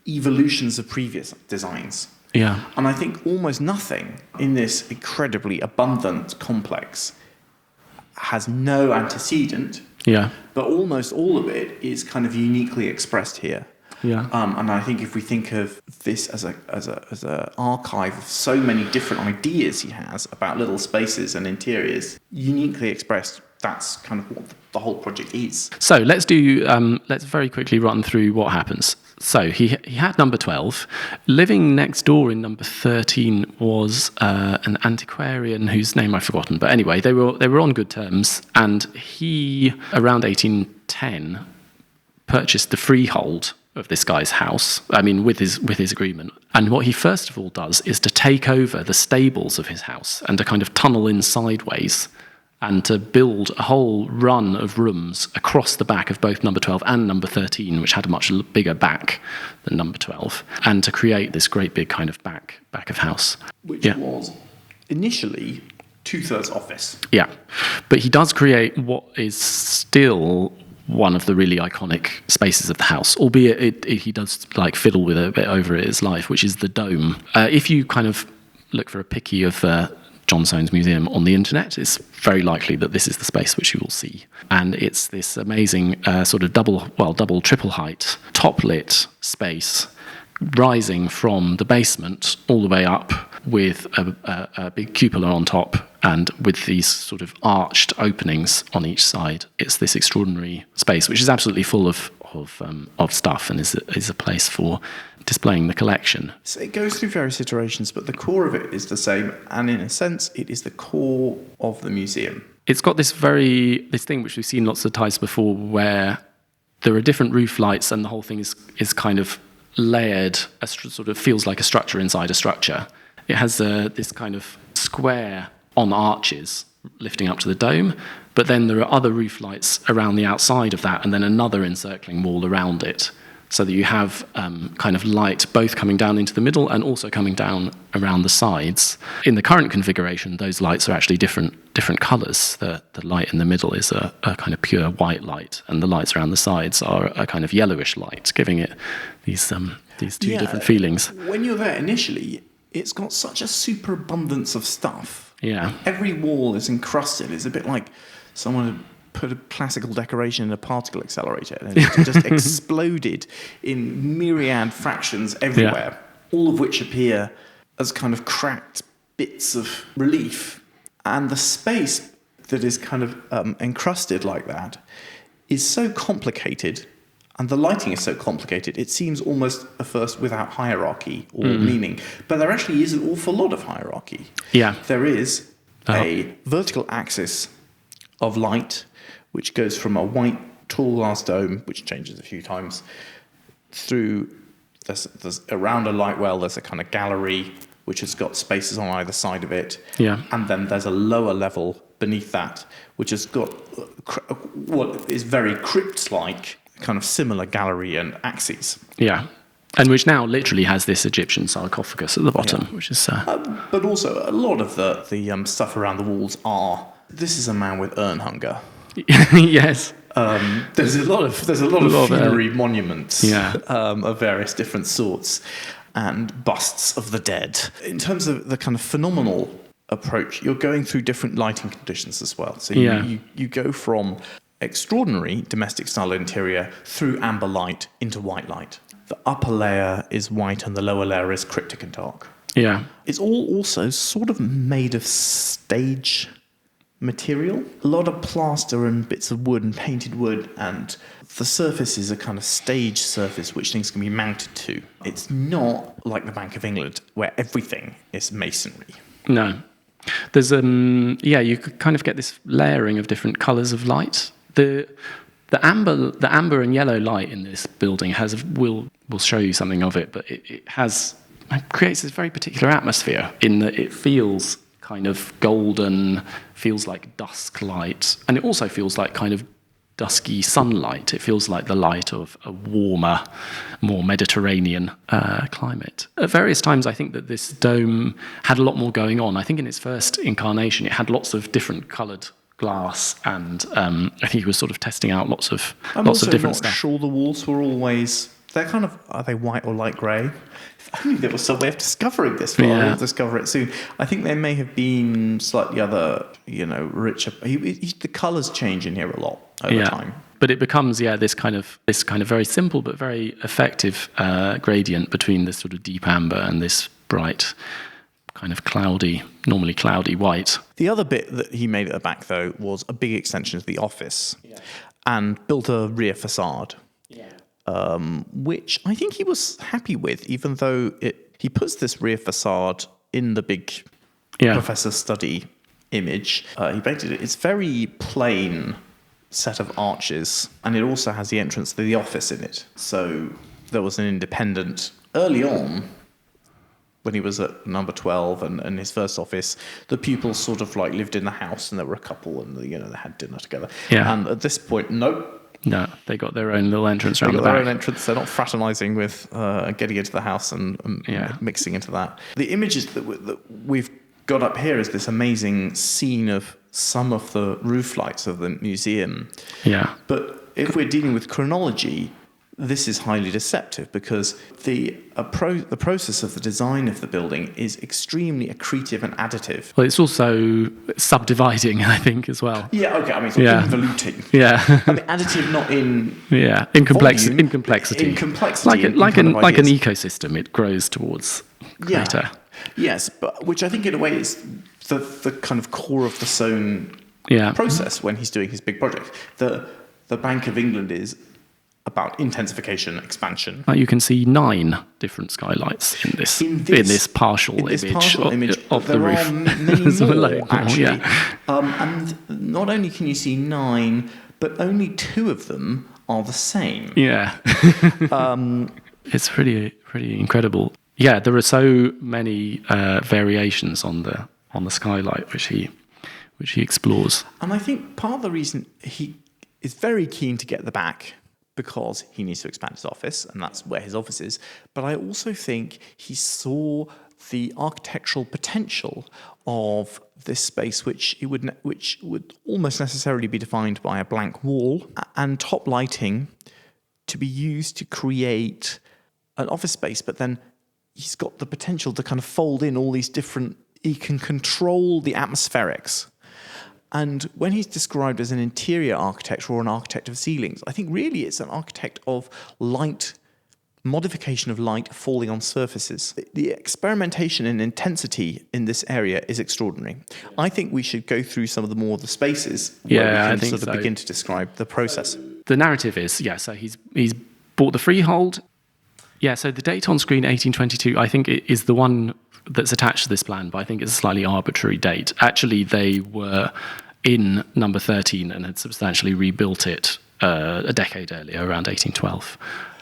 [SPEAKER 2] evolutions of previous designs.
[SPEAKER 1] Yeah.
[SPEAKER 2] And I think almost nothing in this incredibly abundant complex has no antecedent.
[SPEAKER 1] Yeah.
[SPEAKER 2] But almost all of it is kind of uniquely expressed here.
[SPEAKER 1] Yeah.
[SPEAKER 2] And I think if we think of this as a archive of so many different ideas he has about little spaces and interiors, uniquely expressed, that's kind of what the whole project is.
[SPEAKER 1] So let's very quickly run through what happens. So he had number 12. Living next door in number 13 was an antiquarian whose name I've forgotten. But anyway, they were on good terms. And he, around 1810, purchased the freehold of this guy's house, with his agreement. And what he first of all does is to take over the stables of his house and to kind of tunnel in sideways and to build a whole run of rooms across the back of both number 12 and number 13, which had a much bigger back than number 12, and to create this great big kind of back of house.
[SPEAKER 2] Which was initially 2/3 office.
[SPEAKER 1] Yeah. But he does create what is still one of the really iconic spaces of the house, albeit he does like fiddle with it a bit over his life, which is the dome. If you kind of look for a picky of John Soane's museum on the internet, it's very likely that this is the space which you will see. And it's this amazing sort of double, triple height, top lit space rising from the basement all the way up with a big cupola on top and with these sort of arched openings on each side. It's this extraordinary space, which is absolutely full of stuff and is a place for displaying the collection.
[SPEAKER 2] So it goes through various iterations, but the core of it is the same, and in a sense, it is the core of the museum.
[SPEAKER 1] It's got this thing which we've seen lots of times before, where there are different roof lights, and the whole thing is kind of layered, sort of feels like a structure inside a structure. It has this kind of square on arches lifting up to the dome, but then there are other roof lights around the outside of that, and then another encircling wall around it, so that you have kind of light both coming down into the middle and also coming down around the sides. In the current configuration, those lights are actually different colours. The light in the middle is a kind of pure white light, and the lights around the sides are a kind of yellowish light, giving it these two different feelings.
[SPEAKER 2] When you're there initially, it's got such a superabundance of stuff.
[SPEAKER 1] Yeah.
[SPEAKER 2] Every wall is encrusted. It's a bit like someone had put a classical decoration in a particle accelerator and it just exploded in myriad fractions everywhere, all of which appear as kind of cracked bits of relief. And the space that is kind of encrusted like that is so complicated, and the lighting is so complicated, it seems almost at first without hierarchy or meaning. But there actually is an awful lot of hierarchy.
[SPEAKER 1] Yeah.
[SPEAKER 2] There is a vertical axis of light, which goes from a white tall glass dome, which changes a few times, through, there's around a light well, there's a kind of gallery, which has got spaces on either side of it.
[SPEAKER 1] Yeah.
[SPEAKER 2] And then there's a lower level beneath that, which has got what is very crypt-like, kind of similar gallery and axes.
[SPEAKER 1] Yeah. And which now literally has this Egyptian sarcophagus at the bottom, which is...
[SPEAKER 2] But also, a lot of the stuff around the walls this is a man with urn hunger.
[SPEAKER 1] Yes.
[SPEAKER 2] There's a lot of funerary monuments of various different sorts and busts of the dead. In terms of the kind of phenomenal approach, you're going through different lighting conditions as well. So you go from extraordinary domestic style interior through amber light into white light. The upper layer is white and the lower layer is cryptic and dark.
[SPEAKER 1] Yeah.
[SPEAKER 2] It's all also sort of made of stage material. A lot of plaster and bits of wood and painted wood, and the surface is a kind of stage surface which things can be mounted to. It's not like the Bank of England where everything is masonry.
[SPEAKER 1] No. There's you could kind of get this layering of different colours of light. The amber and yellow light in this building we'll show you something of it, but it creates this very particular atmosphere in that it feels kind of golden, feels like dusk light, and it also feels like kind of dusky sunlight. It feels like the light of a warmer, more Mediterranean climate. At various times, I think that this dome had a lot more going on. I think in its first incarnation, it had lots of different coloured glass, and I think he was sort of testing out lots of different stuff.
[SPEAKER 2] I'm also not sure the walls were always... are they white or light grey? If only there was some way of discovering this. We'll discover it soon. I think there may have been slightly other, richer... the colours change in here a lot over time.
[SPEAKER 1] But it becomes this kind of very simple but very effective gradient between this sort of deep amber and this bright kind of normally cloudy white.
[SPEAKER 2] The other bit that he made at the back, though, was a big extension of the office and built a rear facade, which I think he was happy with, even though he puts this rear facade in the big professor's study image. He painted it. It's very plain set of arches, and it also has the entrance to the office in it. So there was an independent early on. When he was at number 12 and his first office, the pupils sort of like lived in the house, and there were a couple, and they had dinner together.
[SPEAKER 1] Yeah.
[SPEAKER 2] And at this point, no,
[SPEAKER 1] they got their own little entrance around
[SPEAKER 2] they
[SPEAKER 1] the
[SPEAKER 2] got
[SPEAKER 1] back.
[SPEAKER 2] their own entrance. They're not fraternising with getting into the house and mixing into that. The images that we've got up here is this amazing scene of some of the roof lights of the museum.
[SPEAKER 1] Yeah.
[SPEAKER 2] But if we're dealing with chronology, this is highly deceptive, because the process of the design of the building is extremely accretive and additive.
[SPEAKER 1] Well, it's also subdividing, I think, as well.
[SPEAKER 2] Yeah, okay. I mean, it's involuting.
[SPEAKER 1] Yeah.
[SPEAKER 2] I mean, additive, not in
[SPEAKER 1] in
[SPEAKER 2] volume,
[SPEAKER 1] complexity.
[SPEAKER 2] In complexity,
[SPEAKER 1] like an ecosystem, it grows towards greater.
[SPEAKER 2] Yes, but which I think in a way is the kind of core of the Soane process when he's doing his big project. The Bank of England is about intensification, expansion.
[SPEAKER 1] You can see 9 different skylights in this partial image of the roof.
[SPEAKER 2] There are many more, actually. And not only can you see 9, but only 2 of them are the same.
[SPEAKER 1] Yeah. It's pretty incredible. Yeah, there are so many variations on the skylight which he explores.
[SPEAKER 2] And I think part of the reason he is very keen to get the back, because he needs to expand his office, and that's where his office is. But I also think he saw the architectural potential of this space, which would almost necessarily be defined by a blank wall and top lighting to be used to create an office space. But then he's got the potential to kind of fold in all these different. He can control the atmospherics. And when he's described as an interior architect or an architect of ceilings, I think really it's an architect of light, modification of light falling on surfaces. The experimentation and intensity in this area is extraordinary. I think we should go through some of the spaces where we can begin to describe the process.
[SPEAKER 1] The narrative is, so he's bought the freehold. Yeah, so the date on screen, 1822, I think it is the one that's attached to this plan, but I think it's a slightly arbitrary date. Actually, they were in number 13 and had substantially rebuilt it a decade earlier, around 1812.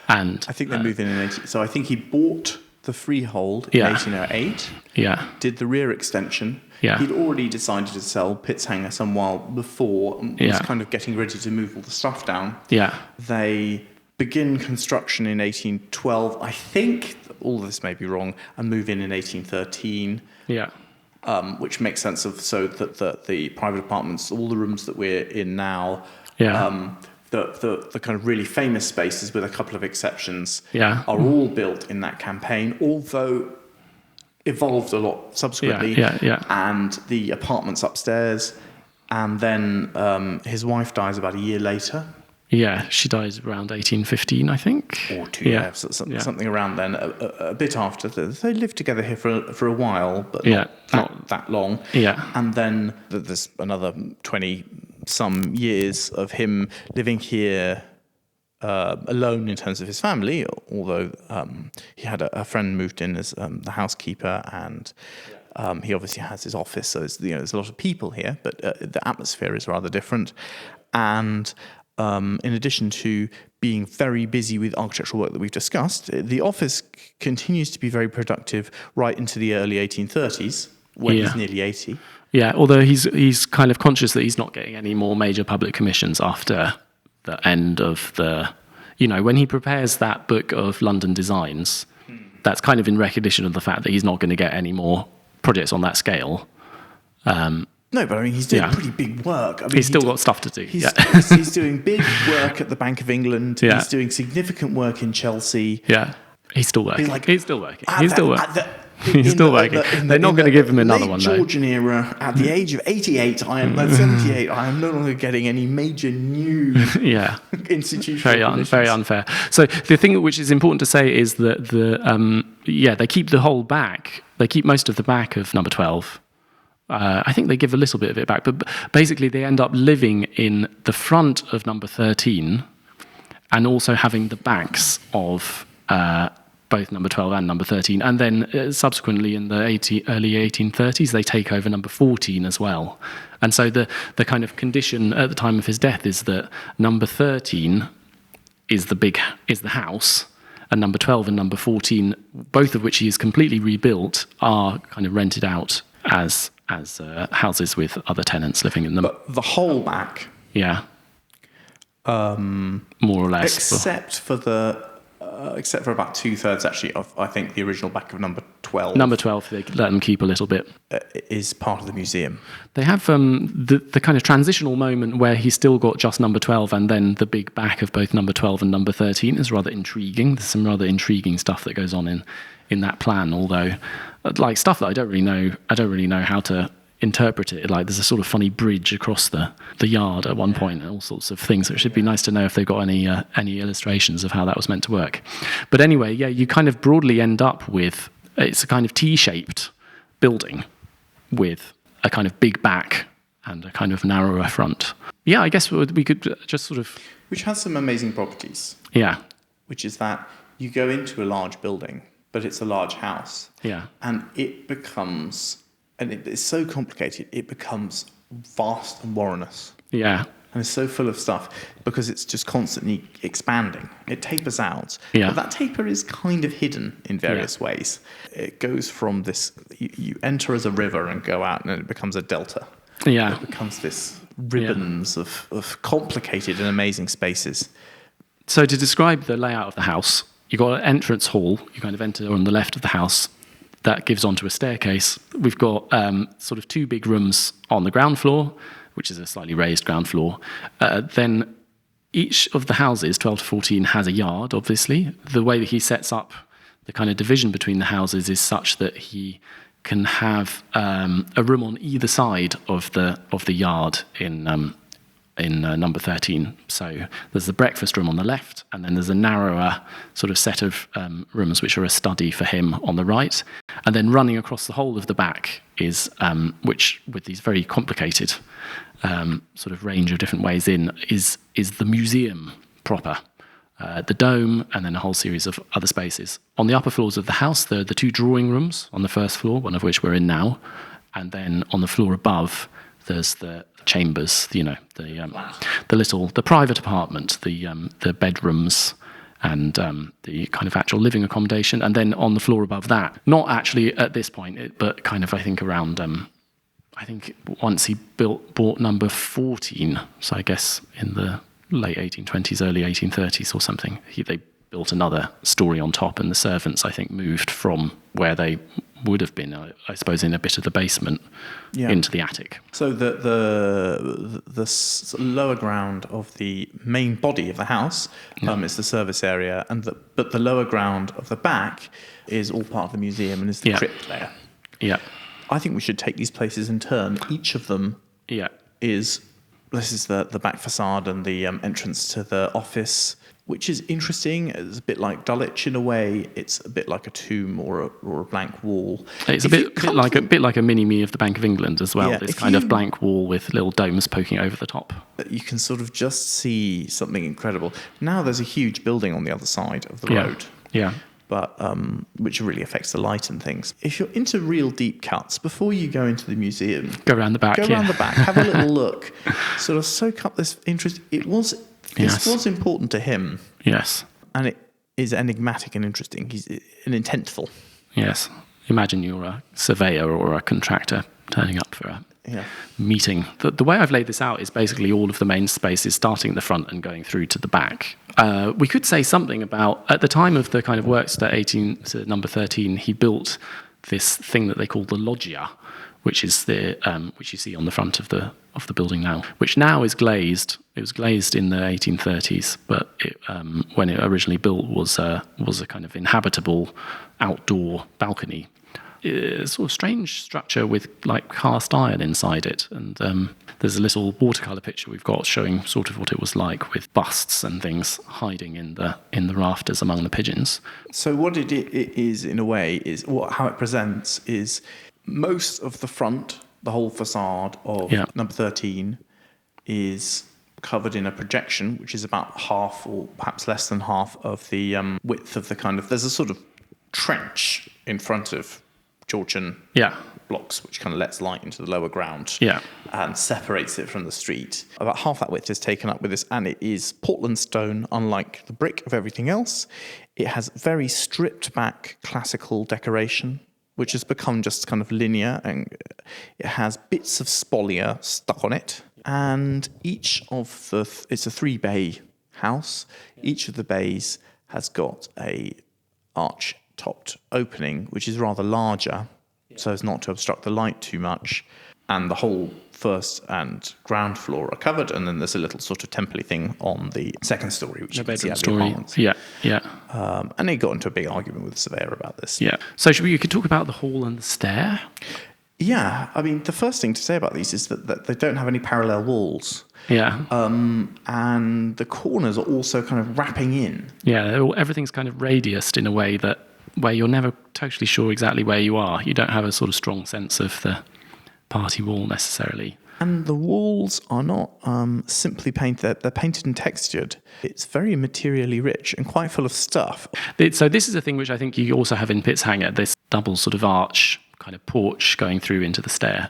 [SPEAKER 1] And
[SPEAKER 2] I think they moved in 18... So I think he bought the freehold in 1808.
[SPEAKER 1] Yeah.
[SPEAKER 2] Did the rear extension.
[SPEAKER 1] Yeah.
[SPEAKER 2] He'd already decided to sell Pitzhanger some while before and was kind of getting ready to move all the stuff down.
[SPEAKER 1] Yeah.
[SPEAKER 2] They begin construction in 1812. I think all of this may be wrong, and move in 1813.
[SPEAKER 1] Yeah.
[SPEAKER 2] Which makes sense so that the private apartments, all the rooms that we're in now, the kind of really famous spaces, with a couple of exceptions, are all built in that campaign, although evolved a lot subsequently. And the apartments upstairs, and then his wife dies about a year later.
[SPEAKER 1] Yeah, she dies around 1815, I think.
[SPEAKER 2] Or something around then, a bit after. They lived together here for a while, but not that long.
[SPEAKER 1] Yeah.
[SPEAKER 2] And then there's another 20-some years of him living here alone in terms of his family, although he had a friend moved in as the housekeeper, and he obviously has his office, so there's a lot of people here, but the atmosphere is rather different. And in addition to being very busy with architectural work that we've discussed, the office continues to be very productive right into the early 1830s, when he's nearly 80.
[SPEAKER 1] Yeah, although he's kind of conscious that he's not getting any more major public commissions after the end of when he prepares that book of London designs, that's kind of in recognition of the fact that he's not going to get any more projects on that scale.
[SPEAKER 2] No, but I mean, he's doing pretty big work. I mean,
[SPEAKER 1] he's still got stuff to do.
[SPEAKER 2] He's doing big work at the Bank of England.
[SPEAKER 1] Yeah.
[SPEAKER 2] He's doing significant work in Chelsea.
[SPEAKER 1] Yeah, he's still working. He's still working. He's still working. They're not going to give him another one, though.
[SPEAKER 2] Georgian era, at the age of 88, I am 78. I am no longer getting any major new institutional
[SPEAKER 1] very unfair. So the thing which is important to say is that they keep the whole back. They keep most of the back of number 12. I think they give a little bit of it back, but basically they end up living in the front of number 13 and also having the backs of both number 12 and number 13. And then subsequently in the early 1830s, they take over number 14 as well. And so the kind of condition at the time of his death is that number 13 is the house, and number 12 and number 14, both of which he has completely rebuilt, are kind of rented out as houses with other tenants living in them.
[SPEAKER 2] But the whole back,
[SPEAKER 1] more or less,
[SPEAKER 2] except for about 2/3 actually of, I think, the original back of number 12.
[SPEAKER 1] Number 12, they let them keep a little bit.
[SPEAKER 2] Is part of the museum.
[SPEAKER 1] They have the kind of transitional moment where he's still got just number 12, and then the big back of both number 12 and number 13 is rather intriguing. There's some rather intriguing stuff that goes on in that plan, although like stuff that I don't really know how to interpret it. Like there's a sort of funny bridge across the yard at one point and all sorts of things. So it should be nice to know if they've got any illustrations of how that was meant to work. But anyway, you kind of broadly end up with, it's a kind of T-shaped building with a kind of big back and a kind of narrower front. Yeah, I guess we could just sort of...
[SPEAKER 2] Which has some amazing properties.
[SPEAKER 1] Yeah.
[SPEAKER 2] Which is that you go into a large building, but it's a large house.
[SPEAKER 1] Yeah.
[SPEAKER 2] And it becomes... And it's so complicated, it becomes vast and warrenous.
[SPEAKER 1] Yeah.
[SPEAKER 2] And it's so full of stuff because it's just constantly expanding. It tapers out.
[SPEAKER 1] Yeah.
[SPEAKER 2] But that taper is kind of hidden in various ways. It goes from this, you enter as a river and go out and it becomes a delta.
[SPEAKER 1] Yeah.
[SPEAKER 2] It becomes this ribbons of complicated and amazing spaces.
[SPEAKER 1] So to describe the layout of the house, you've got an entrance hall. You kind of enter on the left of the house. That gives onto a staircase. We've got sort of two big rooms on the ground floor, which is a slightly raised ground floor. Then each of the houses, 12 to 14, has a yard, obviously. The way that he sets up the kind of division between the houses is such that he can have a room on either side of the yard in number 13. So there's the breakfast room on the left, and then there's a narrower sort of set of rooms which are a study for him on the right. And then running across the whole of the back is, which with these very complicated sort of range of different ways in, is the museum proper. The dome, and then a whole series of other spaces. On the upper floors of the house, there are the two drawing rooms on the first floor, one of which we're in now. And then on the floor above, there's the chambers, the private apartment, the bedrooms, and the kind of actual living accommodation. And then on the floor above that, not actually at this point, but kind of I think around, I think once he bought number 14, so I guess in the late 1820s, early 1830s or something, they built another story on top, and the servants, I think, moved from where they would have been, I suppose, in a bit of the basement into the attic.
[SPEAKER 2] So the lower ground of the main body of the house is the service area, but the lower ground of the back is all part of the museum and is the crypt layer.
[SPEAKER 1] Yeah.
[SPEAKER 2] I think we should take these places in turn. Each of them is the back facade and the entrance to the office, which is interesting. It's a bit like Dulwich in a way. It's a bit like a tomb or a blank wall.
[SPEAKER 1] It's a bit like a mini-me of the Bank of England as well. This kind of blank wall with little domes poking over the top.
[SPEAKER 2] You can sort of just see something incredible. Now there's a huge building on the other side of the road. Yeah. But which really affects the light and things. If you're into real deep cuts, before you go into the museum,
[SPEAKER 1] go around the back.
[SPEAKER 2] Have a little look, sort of soak up this interest. This was important to him.
[SPEAKER 1] Yes,
[SPEAKER 2] and it is enigmatic and interesting. He's an intentful.
[SPEAKER 1] Yes, imagine you're a surveyor or a contractor turning up for a meeting. The way I've laid this out is basically all of the main spaces starting at the front and going through to the back. We could say something about, at the time of the kind of works to number 13, he built this thing that they call the loggia, which is which you see on the front of the building now, which now is glazed. It was glazed in the 1830s, but when it originally built was a kind of inhabitable outdoor balcony sort of strange structure with like cast iron inside it. And there's a little watercolor picture we've got showing sort of what it was like with busts and things hiding in the rafters among the pigeons.
[SPEAKER 2] So what it is, in a way, is how it presents is most of the front, the whole facade of number 13 is covered in a projection, which is about half or perhaps less than half of the width of the kind of... There's a sort of trench in front of Georgian blocks, which kind of lets light into the lower ground and separates it from the street. About half that width is taken up with this, and it is Portland stone, unlike the brick of everything else. It has very stripped back classical decoration, which has become just kind of linear, and it has bits of spolia stuck on it. And each of it's a 3-bay house. Each of the bays has got a arch-topped opening, which is rather larger, so as not to obstruct the light too much. And the whole first and ground floor are covered, and then there's a little sort of temple-y thing on the second story, which you can see out the apartments. And they got into a big argument with the surveyor about this.
[SPEAKER 1] Yeah. So you could talk about the hall and the stair?
[SPEAKER 2] Yeah. I mean, the first thing to say about these is that they don't have any parallel walls.
[SPEAKER 1] Yeah.
[SPEAKER 2] And the corners are also kind of wrapping in.
[SPEAKER 1] Yeah, everything's kind of radiused in a way where you're never totally sure exactly where you are. You don't have a sort of strong sense of the party wall necessarily.
[SPEAKER 2] And the walls are not simply painted, they're painted and textured. It's very materially rich and quite full of stuff.
[SPEAKER 1] So this is a thing which I think you also have in Pitzhanger, this double sort of arch kind of porch going through into the stair,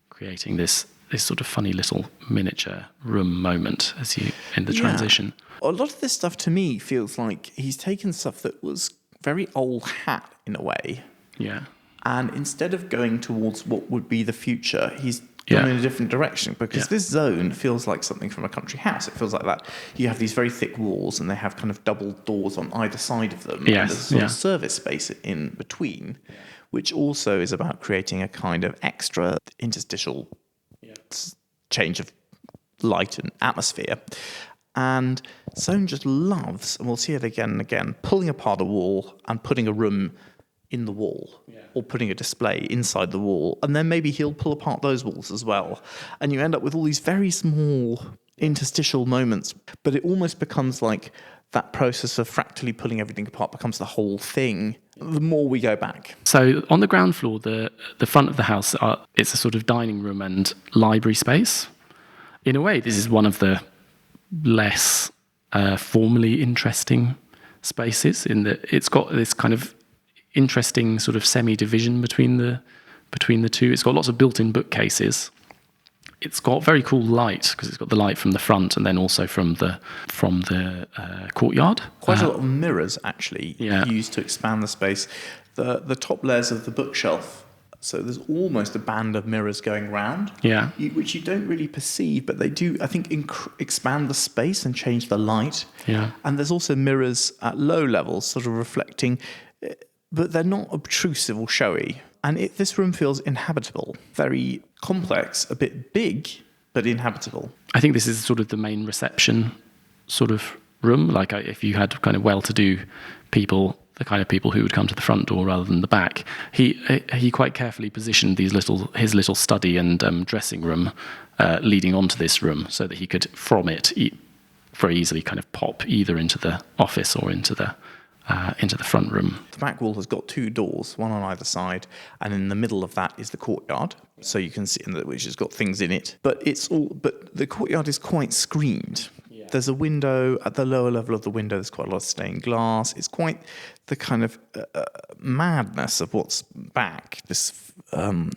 [SPEAKER 1] creating this sort of funny little miniature room moment as you in the transition.
[SPEAKER 2] A lot of this stuff to me feels like he's taken stuff that was very old hat in a way.
[SPEAKER 1] Yeah.
[SPEAKER 2] And instead of going towards what would be the future, he's gone in a different direction, because this zone feels like something from a country house. It feels like that. You have these very thick walls, and they have kind of double doors on either side of them.
[SPEAKER 1] Yes,
[SPEAKER 2] and there's a sort of service space in between, which also is about creating a kind of extra interstitial change of light and atmosphere. And Soane just loves, and we'll see it again and again, pulling apart a wall and putting a room in the wall, or putting a display inside the wall, and then maybe he'll pull apart those walls as well, and you end up with all these very small interstitial moments, but it almost becomes like that process of fractally pulling everything apart becomes the whole thing the more we go back.
[SPEAKER 1] So on the ground floor, the front of the house, it's a sort of dining room and library space. In a way, this is one of the less formally interesting spaces, in that it's got this kind of interesting sort of semi-division between the two. It's got lots of built-in bookcases. It's got very cool light, because it's got the light from the front and then also from the courtyard.
[SPEAKER 2] Quite a lot of mirrors actually used to expand the space. The top layers of the bookshelf, so there's almost a band of mirrors going round, which you don't really perceive, but they do, I think, expand the space and change the light.
[SPEAKER 1] Yeah.
[SPEAKER 2] And there's also mirrors at low levels, sort of reflecting, but they're not obtrusive or showy. And this room feels inhabitable, very complex, a bit big, but inhabitable.
[SPEAKER 1] I think this is sort of the main reception sort of room. Like if you had kind of well-to-do people, the kind of people who would come to the front door rather than the back, he quite carefully positioned his little study and dressing room leading onto this room, so that he could, from it, very easily kind of pop either into the office or into the front room.
[SPEAKER 2] The back wall has got two doors, one on either side, and in the middle of that is the courtyard. So you can see, which has got things in it. But the courtyard is quite screened. Yeah. There's a window at the lower level of the window. There's quite a lot of stained glass. It's quite the kind of madness of what's back. This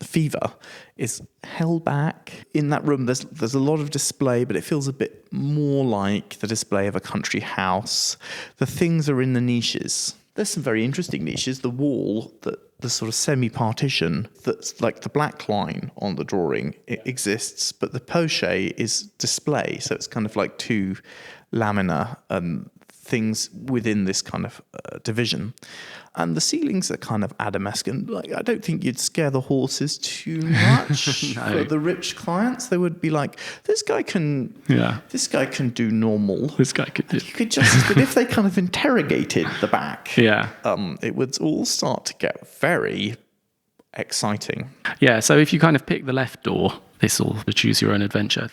[SPEAKER 2] fever is held back. In that room, there's a lot of display, but it feels a bit more like the display of a country house. The things are in the niches. There's some very interesting niches. The wall, the sort of semi-partition, that's like the black line on the drawing, it exists, but the poche is display. So it's kind of like two lamina things within this kind of division. And the ceilings are kind of Adamesque, and I don't think you'd scare the horses too much. No. For the rich clients, they would be like, this guy can do normal.
[SPEAKER 1] This guy could.
[SPEAKER 2] You could just, but if they kind of interrogated the back, it would all start to get very exciting.
[SPEAKER 1] Yeah, so if you kind of pick the left door, this will choose your own adventure,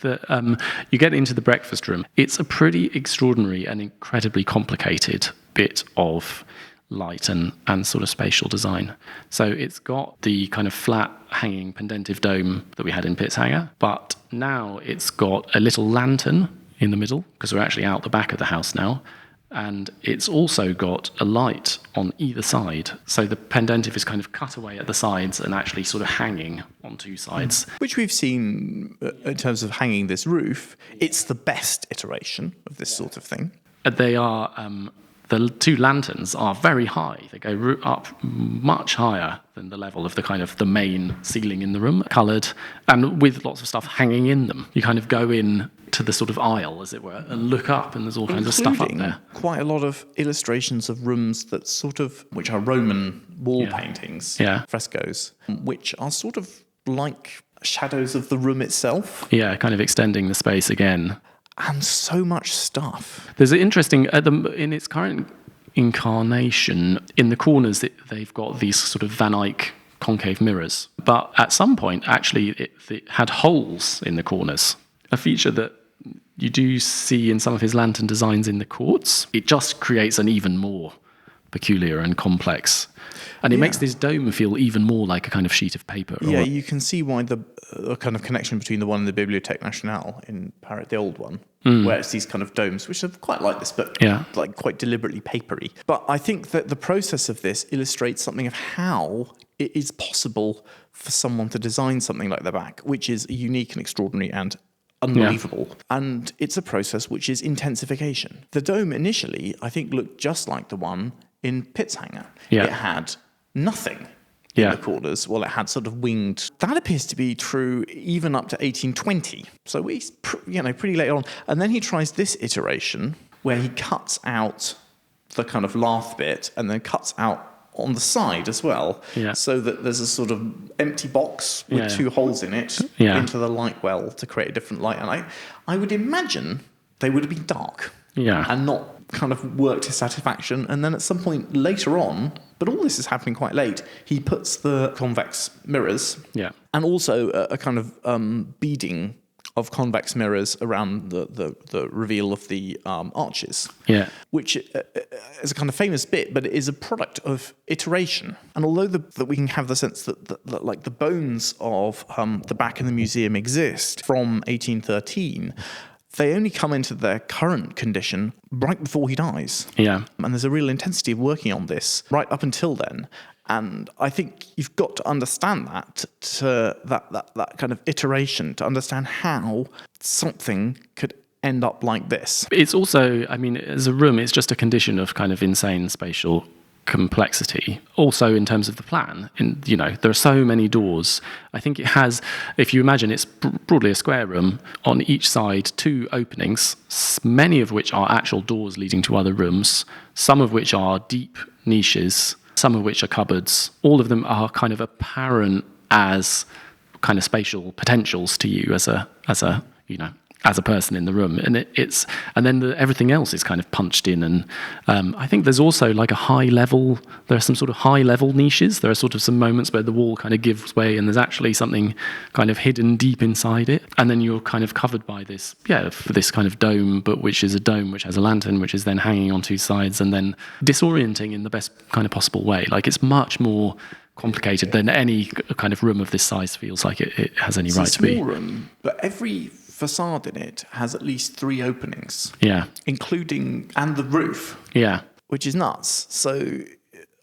[SPEAKER 1] you get into the breakfast room. It's a pretty extraordinary and incredibly complicated bit of light and sort of spatial design. So it's got the kind of flat hanging pendentive dome that we had in Pitzhanger, but now it's got a little lantern in the middle, because we're actually out the back of the house now. And it's also got a light on either side. So the pendentive is kind of cut away at the sides and actually sort of hanging on two sides.
[SPEAKER 2] Which we've seen in terms of hanging this roof. It's the best iteration of this sort of thing.
[SPEAKER 1] They are, the two lanterns are very high. They go up much higher than the level of the kind of the main ceiling in the room, coloured, and with lots of stuff hanging in them. You kind of go in to the sort of aisle, as it were, and look up, and there's all kinds of stuff up there.
[SPEAKER 2] Quite a lot of illustrations of rooms that sort of, which are Roman wall paintings, frescoes, which are sort of like shadows of the room itself.
[SPEAKER 1] Yeah, kind of extending the space again.
[SPEAKER 2] And so much stuff.
[SPEAKER 1] There's an interesting, in its current incarnation, in the corners, they've got these sort of Van Eyck concave mirrors. But at some point, actually, it had holes in the corners. A feature that you do see in some of his lantern designs in the courts. It just creates an even more peculiar and complex. And it makes this dome feel even more like a kind of sheet of paper.
[SPEAKER 2] Yeah, you can see why the kind of connection between the one in the Bibliothèque Nationale in Paris, the old one, where it's these kind of domes, which are quite like this, but like quite deliberately papery. But I think that the process of this illustrates something of how it is possible for someone to design something like the back, which is unique and extraordinary and unbelievable. And it's a process which is intensification. The dome initially, I think, looked just like the one in Pitzhanger. It had nothing in the corners. Well, it had sort of winged. That appears to be true even up to 1820. So he's pretty late on. And then he tries this iteration where he cuts out the kind of lath bit and then cuts out on the side as well, so that there's a sort of empty box with two holes in it into the light well to create a different light. And I would imagine they would have been dark and not kind of worked to satisfaction. And then at some point later on, but all this is happening quite late, he puts the convex mirrors and also a kind of beading of convex mirrors around the reveal of the arches, which is a kind of famous bit, but it is a product of iteration. And although that we can have the sense that like the bones of the back in the museum exist from 1813, they only come into their current condition right before he dies. And there's a real intensity of working on this right up until then. And I think you've got to understand that kind of iteration to understand how something could end up like this.
[SPEAKER 1] It's also, I mean, as a room, it's just a condition of kind of insane spatial complexity. Also, in terms of the plan, there are so many doors. I think it has, if you imagine, it's broadly a square room. On each side, two openings, many of which are actual doors leading to other rooms, some of which are deep niches, some of which are cupboards. All of them are kind of apparent as kind of spatial potentials to you as a person in the room, and then everything else is kind of punched in. And I think there's also like a high level. There are some sort of high level niches. There are sort of some moments where the wall kind of gives way, and there's actually something kind of hidden deep inside it. And then you're kind of covered by this kind of dome, but which is a dome which has a lantern, which is then hanging on two sides, and then disorienting in the best kind of possible way. Like it's much more complicated than any kind of room of this size feels like it has any right to be.
[SPEAKER 2] It's a small room, but every facade in it has at least 3 openings. Including, and the roof. Which is nuts. So,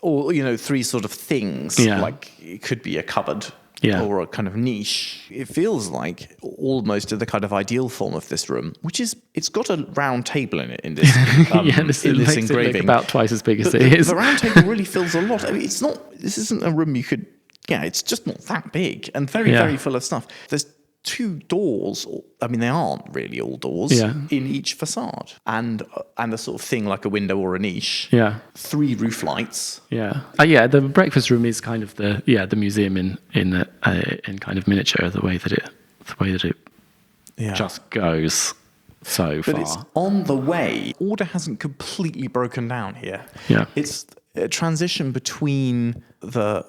[SPEAKER 2] or, 3 sort of things. Like it could be a cupboard. Or a kind of niche. It feels like almost the kind of ideal form of this room, which is, it's got a round table in it in this,
[SPEAKER 1] this engraving. It look about twice as big as it is.
[SPEAKER 2] The round table really fills a lot. I mean, this isn't a room you could, it's just not that big and very, very full of stuff. There's 2 doors, I mean, they aren't really all doors, in each facade. And a sort of thing like a window or a niche. 3 roof lights.
[SPEAKER 1] The breakfast room is kind of the museum in kind of miniature, the way that it just goes so far.
[SPEAKER 2] But it's on the way. Order hasn't completely broken down here. transition between the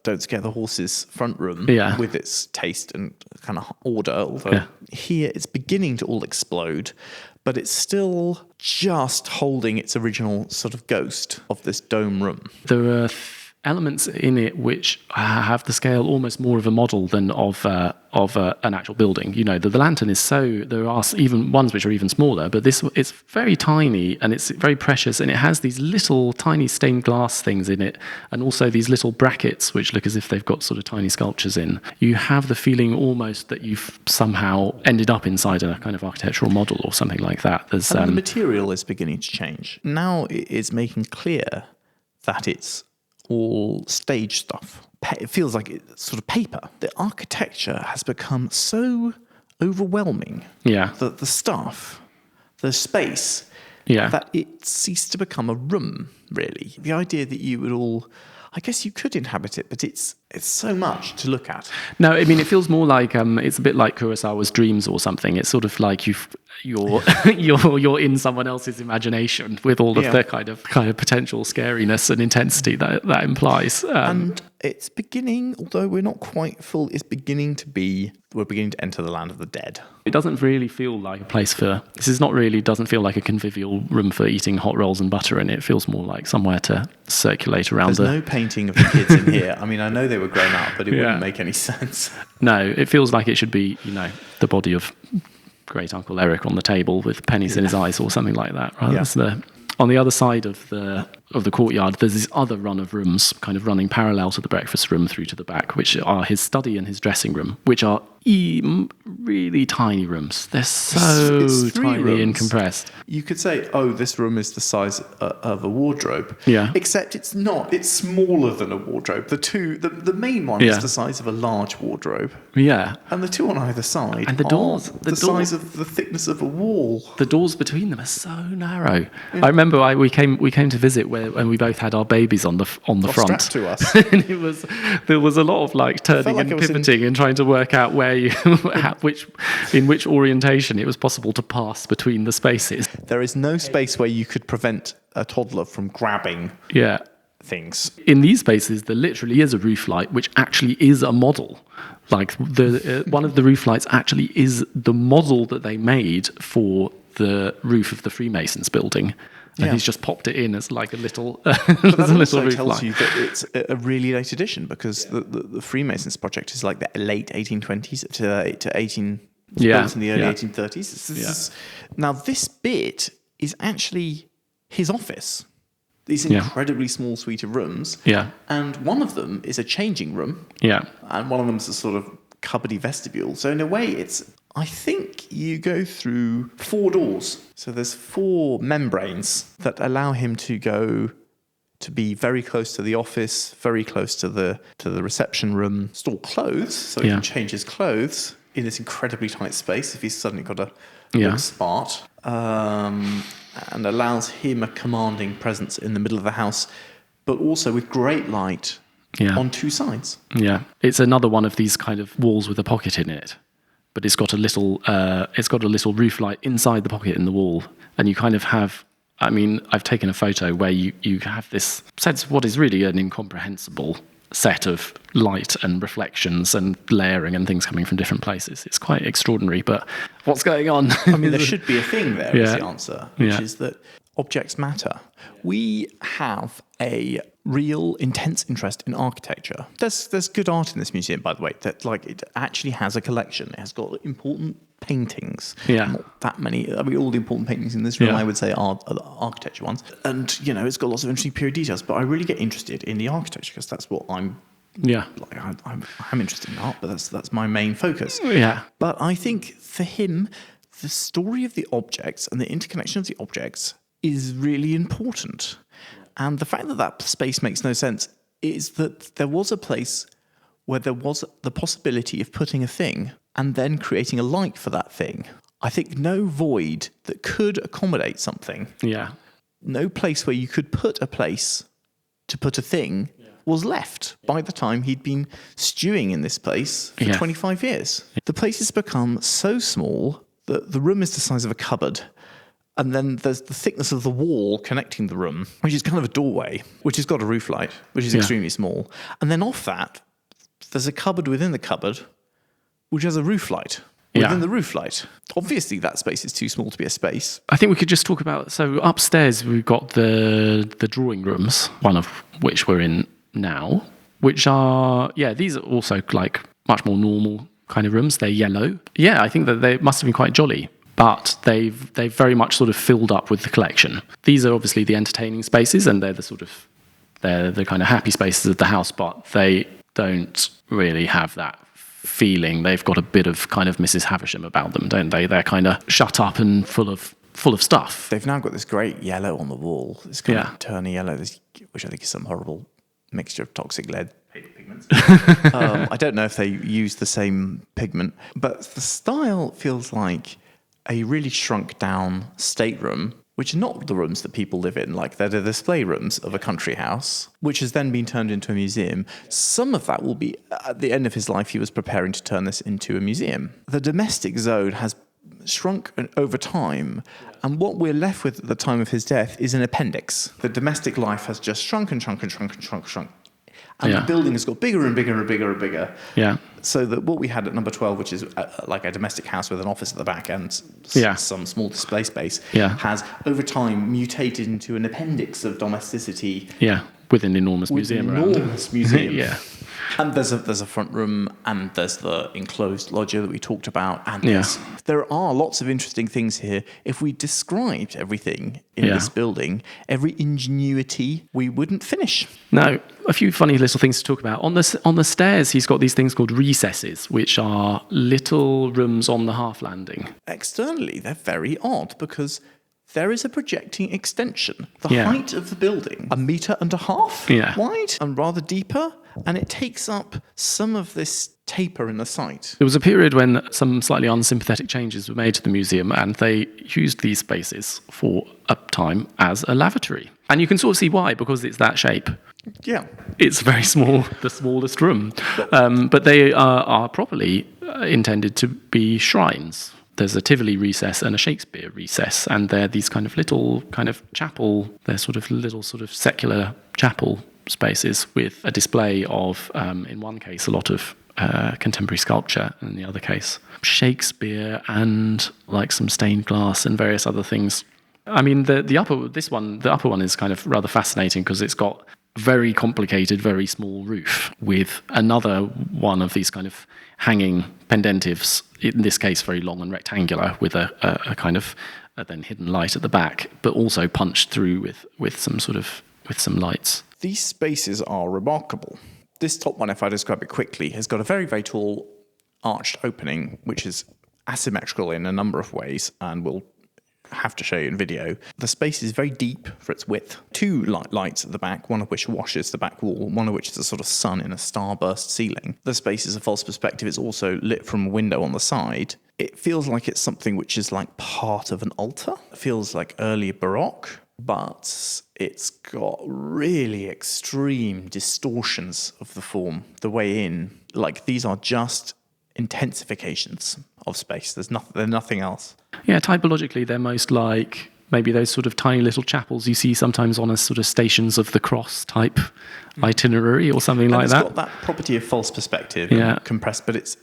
[SPEAKER 2] Don't Scare the Horses front room with its taste and kind of order, although here it's beginning to all explode, but it's still just holding its original sort of ghost of this dome room.
[SPEAKER 1] There are elements in it which have the scale almost more of a model than of an actual building. You know, the lantern is there are even ones which are even smaller, but it's very tiny and it's very precious, and it has these little tiny stained glass things in it, and also these little brackets which look as if they've got sort of tiny sculptures in. You have the feeling almost that you've somehow ended up inside a kind of architectural model or something like that.
[SPEAKER 2] And the material is beginning to change. Now it is making clear that it's all stage stuff. It feels like it's sort of paper. The architecture has become so overwhelming that the stuff, the space, that it ceased to become a room, really. The idea that you would all, I guess you could inhabit it, but it's so much to look at.
[SPEAKER 1] No, I mean, it feels more like it's a bit like Kurosawa's Dreams or something. It's sort of like you're in someone else's imagination with all of the kind of potential scariness and intensity that implies.
[SPEAKER 2] And it's beginning, although we're not quite full, we're beginning to enter the land of the dead.
[SPEAKER 1] It doesn't really feel like a place doesn't feel like a convivial room for eating hot rolls and butter, and it feels more like somewhere to circulate around.
[SPEAKER 2] There's no painting of the kids in here. I mean, I know they were grown up, but it wouldn't make any sense.
[SPEAKER 1] No, it feels like it should be, the body of great Uncle Eric on the table with pennies in his eyes or something like that. Right? On the other side of the courtyard, there's this other run of rooms kind of running parallel to the breakfast room through to the back, which are his study and his dressing room, which are really tiny rooms. They're so tiny rooms and compressed.
[SPEAKER 2] You could say, this room is the size of a wardrobe.
[SPEAKER 1] Yeah.
[SPEAKER 2] Except it's not. It's smaller than a wardrobe. The main one is the size of a large wardrobe.
[SPEAKER 1] Yeah.
[SPEAKER 2] And the two on either side
[SPEAKER 1] and the
[SPEAKER 2] size of the thickness of a wall.
[SPEAKER 1] The doors between them are so narrow. Yeah. I remember we came to visit when we both had our babies on the front.
[SPEAKER 2] Strapped to us.
[SPEAKER 1] And there was a lot of like turning and pivoting and trying to work out where in which orientation it was possible to pass between the spaces.
[SPEAKER 2] There is no space where you could prevent a toddler from grabbing things.
[SPEAKER 1] In these spaces, there literally is a roof light, which actually is a model. Like one of the roof lights actually is the model that they made for the roof of the Freemasons building. And he's just popped it in as like a little
[SPEAKER 2] but that also
[SPEAKER 1] roof
[SPEAKER 2] tells
[SPEAKER 1] light.
[SPEAKER 2] You that it's a really late edition, because the Freemasons project is like the late 1820s to 18 built in the early 1830s. Now this bit is actually his office. These incredibly small suite of rooms.
[SPEAKER 1] Yeah.
[SPEAKER 2] And one of them is a changing room.
[SPEAKER 1] Yeah.
[SPEAKER 2] And one of them is a sort of cupboardy vestibule. So in a way, I think you go through 4 doors. So there's 4 membranes that allow him to be very close to the office, very close to the reception room, store clothes, so he can change his clothes in this incredibly tight space if he's suddenly got to look smart, and allows him a commanding presence in the middle of the house, but also with great light on 2 sides. Yeah,
[SPEAKER 1] it's another one of these kind of walls with a pocket in it. But it's got a little roof light inside the pocket in the wall, and you kind of have. I mean, I've taken a photo where you have this sense of what is really an incomprehensible set of light and reflections and layering and things coming from different places. It's quite extraordinary, but what's going on?
[SPEAKER 2] I mean, there should be a thing there, is the answer, which is that objects matter. We have a real intense interest in architecture. There's good art in this museum, by the way, that like it actually has a collection. It has got important paintings. Not that many. I mean, all the important paintings in this room, I would say, are the architecture ones. And, it's got lots of interesting period details, but I really get interested in the architecture because that's what I'm I'm interested in art, but that's my main focus. But I think for him, the story of the objects and the interconnection of the objects is really important. And the fact that space makes no sense is that there was a place where there was the possibility of putting a thing and then creating a light for that thing. I think no void that could accommodate something, no place where you could put a place to put a thing was left by the time he'd been stewing in this place for 25 years. The place has become so small that the room is the size of a cupboard. And then there's the thickness of the wall connecting the room, which is kind of a doorway, which has got a roof light, which is extremely small. And then off that, there's a cupboard within the cupboard, which has a roof light within the roof light. Obviously, that space is too small to be a space.
[SPEAKER 1] I think we could just talk about, so upstairs we've got the drawing rooms, one of which we're in now, which are, these are also like much more normal kind of rooms. They're yellow. Yeah, I think that they must have been quite jolly. But they've very much sort of filled up with the collection. These are obviously the entertaining spaces, and they're the kind of happy spaces of the house, but they don't really have that feeling. They've got a bit of kind of Mrs. Havisham about them, don't they? They're kind of shut up and full of stuff.
[SPEAKER 2] They've now got this great yellow on the wall, this kind of turny yellow, which I think is some horrible mixture of toxic lead pigments. I don't know if they use the same pigment, but the style feels like a really shrunk down stateroom, which are not the rooms that people live in, like they're the display rooms of a country house, which has then been turned into a museum. Some of that will be, at the end of his life, he was preparing to turn this into a museum. The domestic zone has shrunk over time, and what we're left with at the time of his death is an appendix. The domestic life has just shrunk and shrunk and shrunk and shrunk and shrunk. And the building has got bigger and bigger and bigger and bigger.
[SPEAKER 1] Yeah.
[SPEAKER 2] So that what we had at number 12, which is like a domestic house with an office at the back and some small display space, has over time mutated into an appendix of domesticity.
[SPEAKER 1] Yeah, with an enormous museum around.
[SPEAKER 2] Enormous museum.
[SPEAKER 1] Yeah.
[SPEAKER 2] And there's a front room, and there's the enclosed loggia that we talked about, and there are lots of interesting things here. If we described everything in this building, every ingenuity, we wouldn't finish.
[SPEAKER 1] No, a few funny little things to talk about. On the stairs, he's got these things called recesses, which are little rooms on the half landing.
[SPEAKER 2] Externally, they're very odd because there is a projecting extension. The height of the building, 1.5 meters wide and rather deeper, and it takes up some of this taper in the site.
[SPEAKER 1] There was a period when some slightly unsympathetic changes were made to the museum, and they used these spaces for a time as a lavatory. And you can sort of see why, because it's that shape.
[SPEAKER 2] Yeah.
[SPEAKER 1] It's very small, the smallest room. But they are properly intended to be shrines. There's a Tivoli recess and a Shakespeare recess, and they're these kind of little kind of chapel, they're sort of little sort of secular chapel spaces with a display of, in one case, a lot of contemporary sculpture, and in the other case, Shakespeare and like some stained glass and various other things. I mean, the upper one is kind of rather fascinating because it's got a very complicated, very small roof with another one of these kind of hanging pendentives, in this case very long and rectangular, with a kind of then hidden light at the back, but also punched through with some lights.
[SPEAKER 2] These spaces are remarkable. This top one, if I describe it quickly, has got a very, very tall arched opening, which is asymmetrical in a number of ways, and we'll have to show you in video. The space is very deep for its width. 2 lights at the back, one of which washes the back wall, one of which is a sort of sun in a starburst ceiling. The space is a false perspective. It's also lit from a window on the side. It feels like it's something which is like part of an altar. It feels like early Baroque, but it's got really extreme distortions of the form, the way in. Like, these are just intensifications of space. There's nothing else.
[SPEAKER 1] Yeah, typologically, they're most like maybe those sort of tiny little chapels you see sometimes on a sort of Stations of the Cross type itinerary or something like that.
[SPEAKER 2] It's got that property of false perspective, compressed, but it's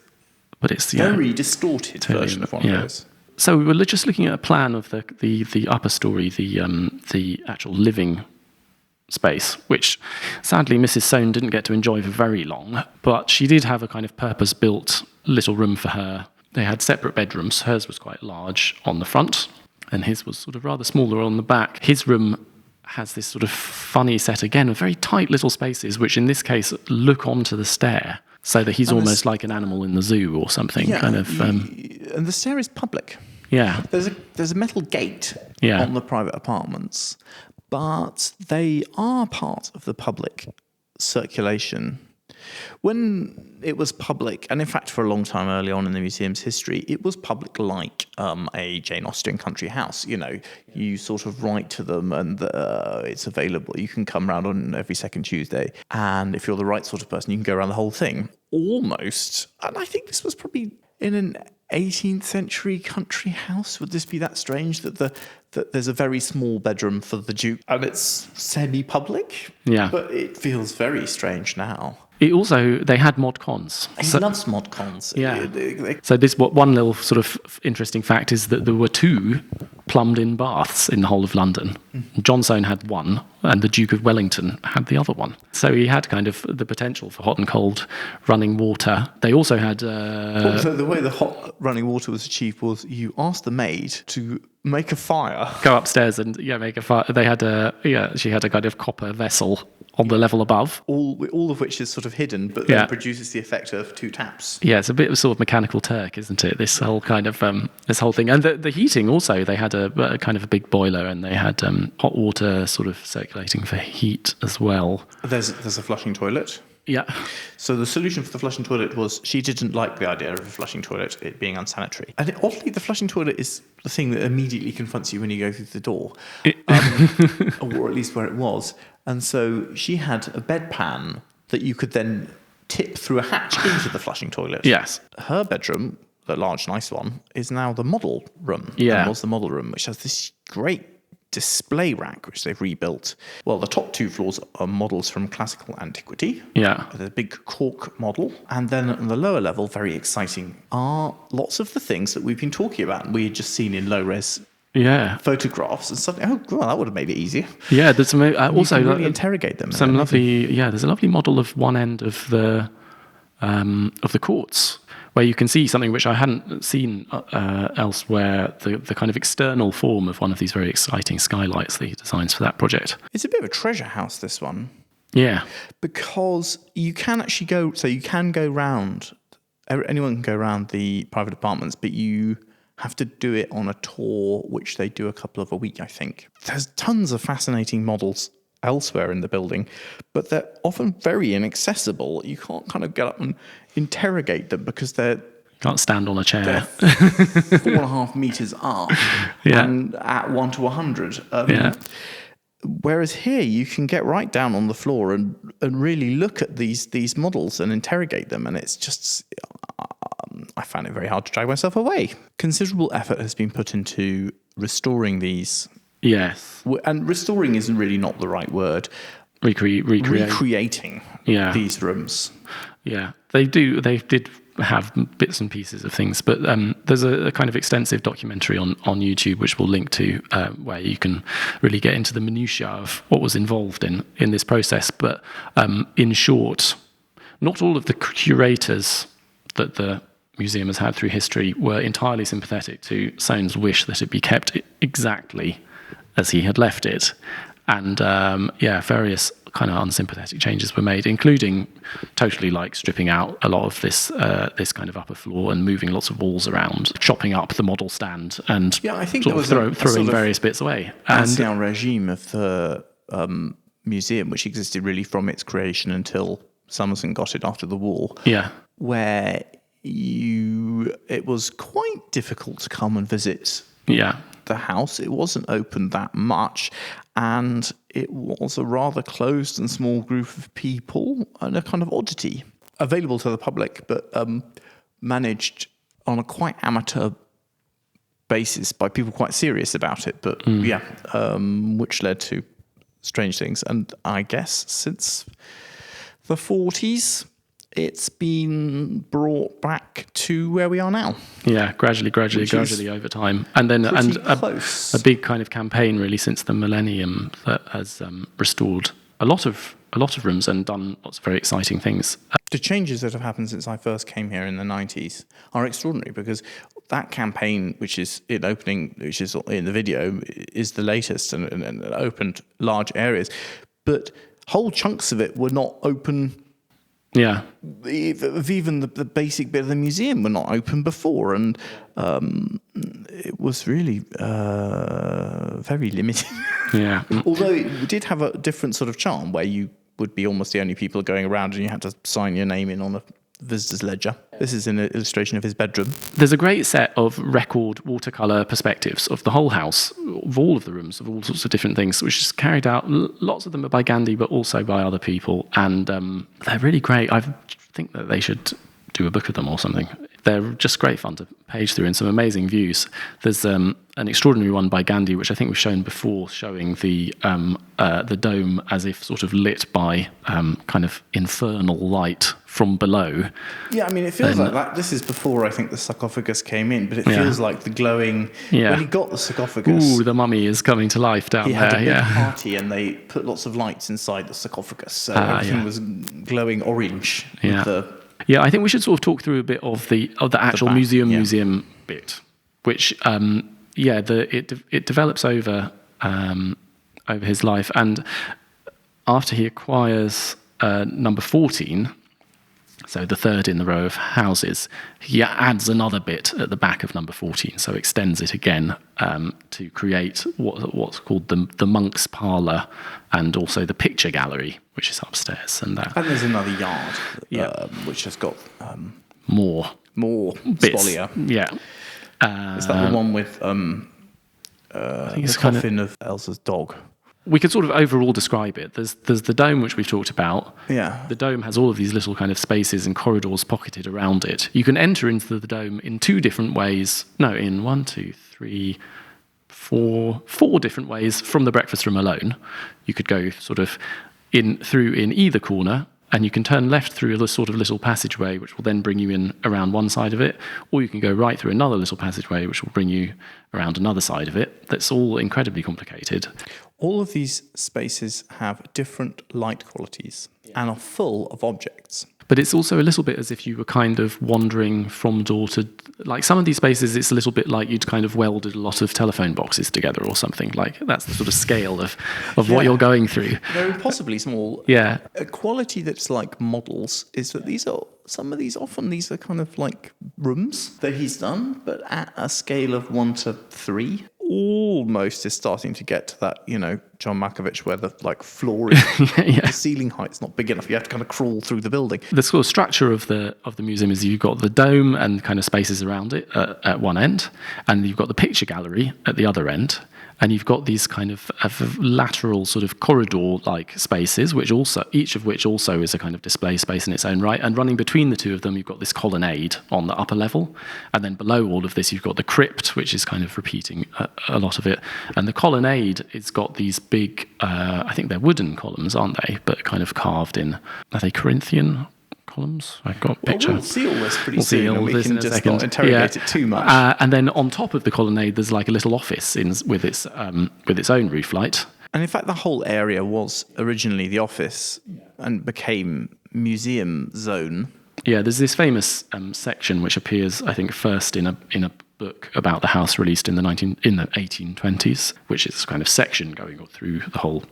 [SPEAKER 2] very distorted version of one of those.
[SPEAKER 1] So we were just looking at a plan of the upper story, the actual living space, which sadly Mrs. Soane didn't get to enjoy for very long, but she did have a kind of purpose-built little room for her. They had separate bedrooms. Hers was quite large on the front, and his was sort of rather smaller on the back. His room has this sort of funny set again of very tight little spaces, which in this case look onto the stair, so that he's almost like an animal in the zoo or something.
[SPEAKER 2] And the stair is public.
[SPEAKER 1] Yeah.
[SPEAKER 2] There's a metal gate on the private apartments, but they are part of the public circulation. When it was public, and in fact for a long time early on in the museum's history, it was public like a Jane Austen country house. You know, you sort of write to them and it's available. You can come round on every second Tuesday, and if you're the right sort of person, you can go around the whole thing. Almost, and I think this was probably in an 18th century country house? Would this be that strange that there's a very small bedroom for the Duke and it's semi-public?
[SPEAKER 1] Yeah.
[SPEAKER 2] But it feels very strange now.
[SPEAKER 1] They had mod cons.
[SPEAKER 2] He loves mod cons.
[SPEAKER 1] Yeah. So one little sort of interesting fact is that there were 2 plumbed-in baths in the whole of London. John Soane had one, and the Duke of Wellington had the other one. So he had kind of the potential for hot and cold running water. They also had...
[SPEAKER 2] So the way the hot running water was achieved was you asked the maid to make a fire.
[SPEAKER 1] Go upstairs and make a fire. They had she had a kind of copper vessel on the level above.
[SPEAKER 2] All of which is sort of hidden, but then produces the effect of 2 taps.
[SPEAKER 1] Yeah, it's a bit of sort of mechanical Turk, isn't it? This whole kind of this whole thing, and the heating also. They had a kind of a big boiler, and they had hot water sort of circulating for heat as well.
[SPEAKER 2] There's a flushing toilet.
[SPEAKER 1] Yeah.
[SPEAKER 2] So the solution for the flushing toilet was she didn't like the idea of a flushing toilet, it being unsanitary. And oddly, the flushing toilet is the thing that immediately confronts you when you go through the door, or at least where it was. And so she had a bedpan that you could then tip through a hatch into the flushing toilet.
[SPEAKER 1] Yes.
[SPEAKER 2] Her bedroom, the large, nice one, is now the model room.
[SPEAKER 1] Yeah.
[SPEAKER 2] And was the model room, which has this great display rack, which they've rebuilt. Well, the top 2 floors are models from classical antiquity.
[SPEAKER 1] Yeah.
[SPEAKER 2] There's a big cork model. And then on the lower level, very exciting, are lots of the things that we've been talking about. We had just seen in low-res photographs, and suddenly, well, that would have made it easier.
[SPEAKER 1] Yeah, there's some also
[SPEAKER 2] really interrogate them.
[SPEAKER 1] Some lovely, there's a lovely model of one end of the courts where you can see something which I hadn't seen elsewhere. The kind of external form of one of these very exciting skylights that he designs for that project.
[SPEAKER 2] It's a bit of a treasure house, this one.
[SPEAKER 1] Yeah,
[SPEAKER 2] because you can actually go. So you can go round. Anyone can go round the private apartments, but you have to do it on a tour, which they do a couple of a week, I think. There's tons of fascinating models elsewhere in the building, but they're often very inaccessible. You can't kind of get up and interrogate them because they're...
[SPEAKER 1] Can't stand on a chair.
[SPEAKER 2] They're 4.5 meters up and at 1 to 100. Whereas here you can get right down on the floor and really look at these models and interrogate them, and it's just... I found it very hard to drag myself away. Considerable effort has been put into restoring these. Yes. And restoring isn't really not the right word. Recreating these rooms.
[SPEAKER 1] Yeah, they did have bits and pieces of things, but there's a kind of extensive documentary on YouTube which we'll link to where you can really get into the minutiae of what was involved in this process. But in short, not all of the curators that the museum has had through history were entirely sympathetic to Soane's wish that it be kept exactly as he had left it. And various kind of unsympathetic changes were made, including totally like stripping out a lot of this kind of upper floor and moving lots of walls around, chopping up the model stand, and
[SPEAKER 2] I think
[SPEAKER 1] sort of throwing various bits away.
[SPEAKER 2] Ancien regime of the museum, which existed really from its creation until Somerset got it after the war.
[SPEAKER 1] Yeah,
[SPEAKER 2] where it was quite difficult to come and visit the house. It wasn't open that much, and it was a rather closed and small group of people, and a kind of oddity available to the public, but managed on a quite amateur basis by people quite serious about it. But which led to strange things. And I guess since the 40s, it's been brought back to where we are now. Yeah, gradually over time. And then a big kind of campaign really since the millennium that has restored a lot of rooms and done lots of very exciting things. The changes that have happened since I first came here in the 90s are extraordinary, because that campaign, which is in the video, is the latest and opened large areas. But whole chunks of it were not open. Yeah, even the basic bit of the museum were not open before, and it was really very limited. Yeah, although it did have a different sort of charm where you would be almost the only people going around, and you had to sign your name in on a visitor's ledger. This is an illustration of his bedroom. There's a great set of record watercolour perspectives of the whole house, of all of the rooms, of all sorts of different things, which is carried out. Lots of them are by Gandhi, but also by other people, and they're really great. I think that they should do a book of them or something.
[SPEAKER 1] they're just great fun to page through and some amazing views. There's an extraordinary one by Gandhi, which I think we've shown before, showing the dome as if sort of lit by kind of infernal light from below.
[SPEAKER 2] Yeah, I mean, it feels like that. This is before, I think, the sarcophagus came in, but it feels like the glowing...
[SPEAKER 1] Yeah.
[SPEAKER 2] When he got the sarcophagus...
[SPEAKER 1] Ooh, the mummy is coming to life down there.
[SPEAKER 2] He had a big party, and they put lots of lights inside the sarcophagus, so everything was glowing orange.
[SPEAKER 1] Yeah.
[SPEAKER 2] With
[SPEAKER 1] Yeah, I think we should sort of talk through a bit of the actual museum bit, which it develops over his life, and after he acquires number 14, so the third in the row of houses, he adds another bit at the back of number 14, so extends it again to create what's called the monk's parlour, and also the picture gallery, which is upstairs. And
[SPEAKER 2] there's another yard, which has got
[SPEAKER 1] more bits.
[SPEAKER 2] Spolia.
[SPEAKER 1] Yeah.
[SPEAKER 2] Is that the one with I think it's the coffin of Elsa's dog?
[SPEAKER 1] We could sort of overall describe it. There's the dome, which we've talked about.
[SPEAKER 2] Yeah.
[SPEAKER 1] The dome has all of these little kind of spaces and corridors pocketed around it. You can enter into the dome in two different ways. No, in 1, 2, 3, 4 different ways from the breakfast room alone. You could go sort of in either corner, and you can turn left through a sort of little passageway, which will then bring you in around one side of it, or you can go right through another little passageway, which will bring you around another side of it. That's all incredibly complicated.
[SPEAKER 2] All of these spaces have different light qualities and are full of objects.
[SPEAKER 1] But it's also a little bit as if you were kind of wandering from door to... Like some of these spaces, it's a little bit like you'd kind of welded a lot of telephone boxes together or something. Like that's the sort of scale of what you're going through.
[SPEAKER 2] They're impossibly small.
[SPEAKER 1] Yeah.
[SPEAKER 2] A quality that's like models is that these are kind of like rooms that he's done, but at a scale of 1 to 3. Almost is starting to get to that, John Malkovich, where the floor is the ceiling height's not big enough. You have to kind of crawl through the building.
[SPEAKER 1] The sort of structure of the museum is you've got the dome and kind of spaces around it at one end, and you've got the picture gallery at the other end, and you've got these kind of lateral sort of corridor-like spaces, each of which also is a kind of display space in its own right. And running between the two of them, you've got this colonnade on the upper level, and then below all of this, you've got the crypt, which is kind of repeating a lot of it. And the colonnade, it's got these big, I think they're wooden columns, aren't they? But kind of carved in, are they Corinthian columns? I've got a picture.
[SPEAKER 2] We'll see all this pretty soon, and we can just not interrogate it too much.
[SPEAKER 1] And then on top of the colonnade, there's like a little office with its own roof light.
[SPEAKER 2] And in fact, the whole area was originally the office and became museum zone.
[SPEAKER 1] Yeah, there's this famous section which appears, I think, first in a book about the house released in the 1820s, which is a kind of section going through the whole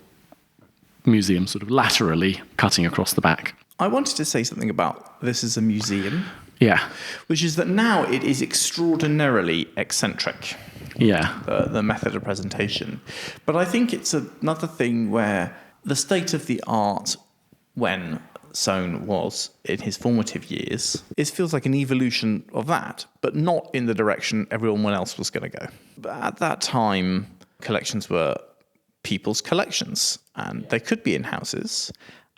[SPEAKER 1] museum, sort of laterally cutting across the back.
[SPEAKER 2] I wanted to say something about this as a museum.
[SPEAKER 1] Yeah.
[SPEAKER 2] Which is that now it is extraordinarily eccentric.
[SPEAKER 1] Yeah.
[SPEAKER 2] The method of presentation. But I think it's another thing where the state of the art when Soane was in his formative years, it feels like an evolution of that, but not in the direction everyone else was going to go. But at that time, collections were people's collections, and they could be in houses.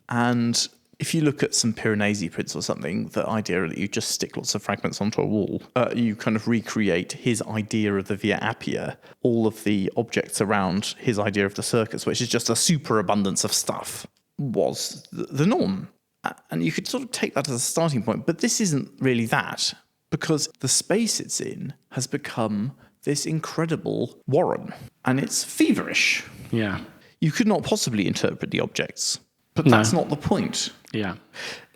[SPEAKER 2] And if you look at some Piranesi prints or something, the idea that you just stick lots of fragments onto a wall, you kind of recreate his idea of the Via Appia, all of the objects around his idea of the circus, which is just a superabundance of stuff, was the norm. And you could sort of take that as a starting point, but this isn't really that, because the space it's in has become this incredible warren, and it's feverish.
[SPEAKER 1] Yeah.
[SPEAKER 2] You could not possibly interpret the objects, but that's not the point.
[SPEAKER 1] Yeah.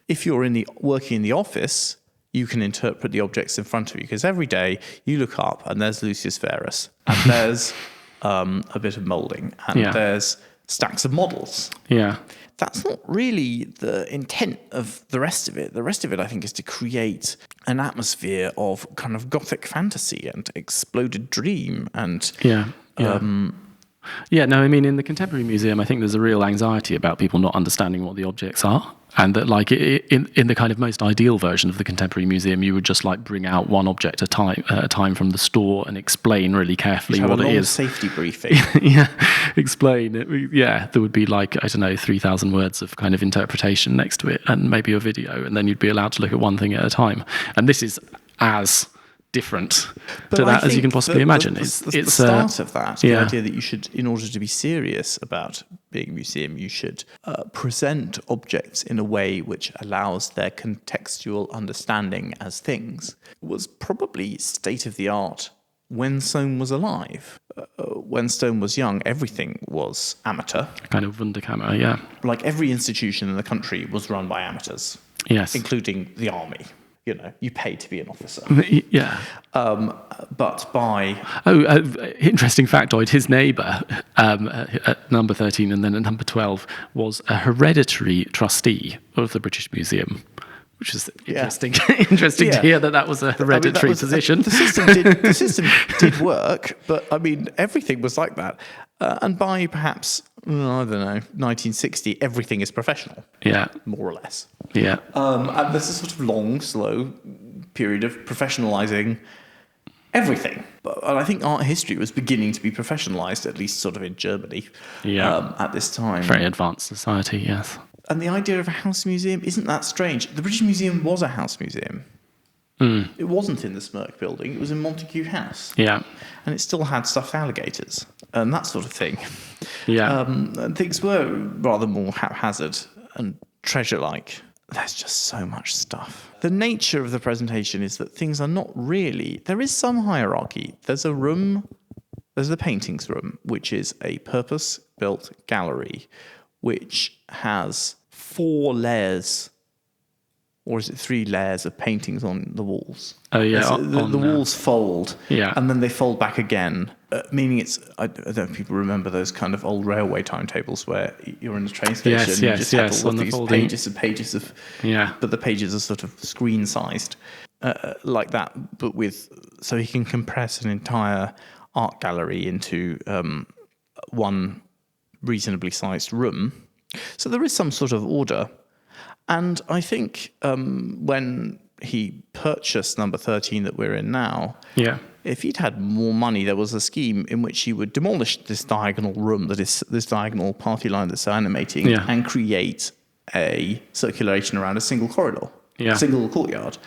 [SPEAKER 2] If you're working in the office, you can interpret the objects in front of you, because every day you look up and there's Lucius Verus, and there's a bit of moulding, and there's stacks of models.
[SPEAKER 1] Yeah.
[SPEAKER 2] That's not really the intent of the rest of it. The rest of it, I think, is to create an atmosphere of kind of gothic fantasy and exploded dream. And
[SPEAKER 1] yeah, no, I mean, in the Contemporary Museum, I think there's a real anxiety about people not understanding what the objects are. And that, like, in the kind of most ideal version of the Contemporary Museum, you would just, like, bring out one object at a time from the store and explain really carefully what it is.
[SPEAKER 2] Safety briefing.
[SPEAKER 1] Yeah, explain it. Yeah, there would be, like, I don't know, 3,000 words of kind of interpretation next to it and maybe a video, and then you'd be allowed to look at one thing at a time. And this is as different
[SPEAKER 2] But
[SPEAKER 1] to
[SPEAKER 2] I
[SPEAKER 1] that as you
[SPEAKER 2] think
[SPEAKER 1] can possibly imagine. It's
[SPEAKER 2] the start of that, the idea that you should, in order to be serious about being a museum, you should present objects in a way which allows their contextual understanding as things, was probably state of the art when Soane was alive. When Soane was young, everything was amateur.
[SPEAKER 1] kind of Wunderkammer, yeah.
[SPEAKER 2] Like every institution in the country was run by amateurs,
[SPEAKER 1] Yes.
[SPEAKER 2] including the army. You know, you pay to be an officer.
[SPEAKER 1] Yeah.
[SPEAKER 2] But by...
[SPEAKER 1] Interesting factoid, his neighbour at number 13 and then at number 12 was a hereditary trustee of the British Museum, which is interesting. Interesting to hear that was a hereditary position.
[SPEAKER 2] The system did work, but I mean, everything was like that. And by perhaps, I don't know, 1960, everything is professional.
[SPEAKER 1] Yeah.
[SPEAKER 2] More or less.
[SPEAKER 1] Yeah.
[SPEAKER 2] And there's a sort of long, slow period of professionalising everything. And I think art history was beginning to be professionalised, at least sort of in Germany, at this time.
[SPEAKER 1] Very advanced society, yes.
[SPEAKER 2] And the idea of a house museum isn't that strange. The British Museum was a house museum. It wasn't in the Smirk building, it was in Montague House.
[SPEAKER 1] Yeah.
[SPEAKER 2] And it still had stuffed alligators and that sort of thing.
[SPEAKER 1] Yeah.
[SPEAKER 2] And things were rather more haphazard and treasure-like. There's just so much stuff. The nature of the presentation is that things are not really... There is some hierarchy. There's a room, there's the paintings room, which is a purpose-built gallery, which has 4 layers, or is it 3 layers of paintings on the walls?
[SPEAKER 1] Oh, yeah.
[SPEAKER 2] The walls fold,
[SPEAKER 1] Yeah.
[SPEAKER 2] and then they fold back again, meaning it's... I don't know if people remember those kind of old railway timetables where you're in a train station and you just have all of these pages and pages of...
[SPEAKER 1] Yeah.
[SPEAKER 2] But the pages are sort of screen-sized, like that, but with... So he can compress an entire art gallery into one reasonably sized room. So there is some sort of order. And I think when he purchased number 13 that we're in now, if he'd had more money, there was a scheme in which he would demolish this diagonal room, that is this diagonal party line that's so animating, and create a circulation around a single corridor. Single courtyard,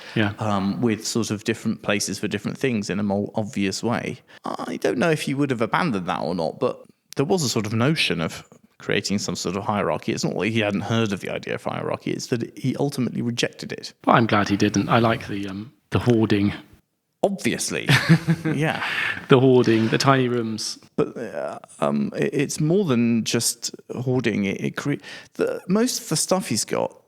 [SPEAKER 2] with sort of different places for different things in a more obvious way. I don't know if he would have abandoned that or not, but there was a sort of notion of creating some sort of hierarchy. It's not like he hadn't heard of the idea of hierarchy, it's that he ultimately rejected it.
[SPEAKER 1] Well, I'm glad he didn't. I like the hoarding.
[SPEAKER 2] Obviously, yeah.
[SPEAKER 1] The hoarding, the tiny rooms.
[SPEAKER 2] But it's more than just hoarding. Most of the stuff he's got,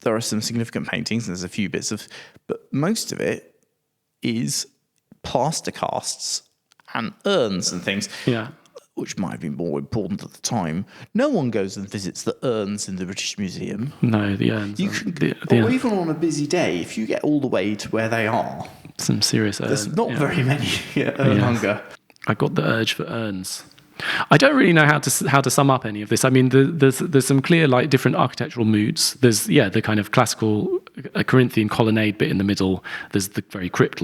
[SPEAKER 2] there are some significant paintings, and there's a few bits of... But most of it is plaster casts and urns and things.
[SPEAKER 1] Yeah.
[SPEAKER 2] Which might have been more important at the time. No one goes and visits the urns in the British Museum.
[SPEAKER 1] No, the urns.
[SPEAKER 2] Or even on a busy day, if you get all the way to where they are,
[SPEAKER 1] some serious urns.
[SPEAKER 2] There's not very many urn hunger.
[SPEAKER 1] I got the urge for urns. I don't really know how to sum up any of this. I mean, there's some clear like different architectural moods. There's the kind of classical Corinthian colonnade bit in the middle. There's the very crypt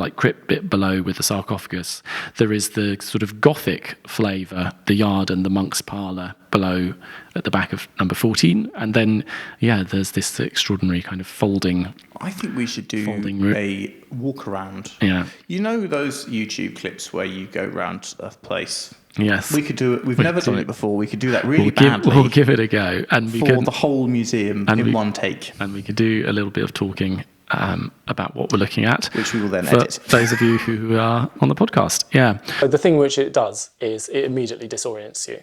[SPEAKER 1] bit below with the sarcophagus. There is the sort of Gothic flavour, the yard and the monk's parlour below at the back of number 14. And then there's this extraordinary kind of folding.
[SPEAKER 2] I think we should do a walk around.
[SPEAKER 1] Yeah.
[SPEAKER 2] You know those YouTube clips where you go around a place?
[SPEAKER 1] Yes.
[SPEAKER 2] We could do it. We've never done it before. We could do that really badly.
[SPEAKER 1] We'll give it a go. And
[SPEAKER 2] for the whole museum in one take.
[SPEAKER 1] And we could do a little bit of talking about what we're looking at.
[SPEAKER 2] Which we will then edit.
[SPEAKER 1] For those of you who are on the podcast. Yeah.
[SPEAKER 3] The thing which it does is it immediately disorients you.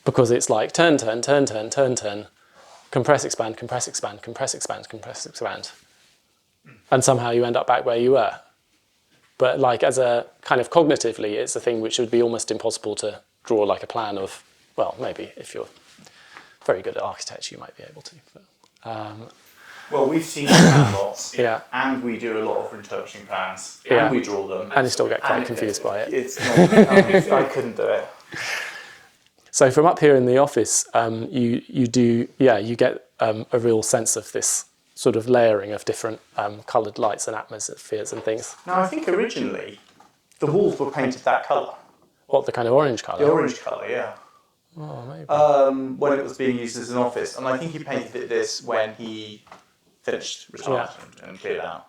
[SPEAKER 3] Because it's like turn, compress, expand, compress, expand, compress, expand, compress, expand. And somehow you end up back where you were. But like as a kind of cognitively, it's a thing which would be almost impossible to draw like a plan of. Well, maybe if you're very good at architecture, you might be able to. But,
[SPEAKER 2] well, we've seen plan lots,
[SPEAKER 3] and
[SPEAKER 2] we do a lot of interpreting plans,
[SPEAKER 3] and
[SPEAKER 2] we draw them,
[SPEAKER 3] and you still get quite confused by it.
[SPEAKER 2] It's not, I couldn't do it.
[SPEAKER 3] So from up here in the office, you get a real sense of this sort of layering of different coloured lights and atmospheres and things.
[SPEAKER 2] Now, I think originally the walls were painted that colour.
[SPEAKER 3] What, the kind of orange colour?
[SPEAKER 2] The orange colour, yeah.
[SPEAKER 3] Oh, maybe.
[SPEAKER 2] When it was being used as an office. And I think he painted it this when he finished, retired and cleared out.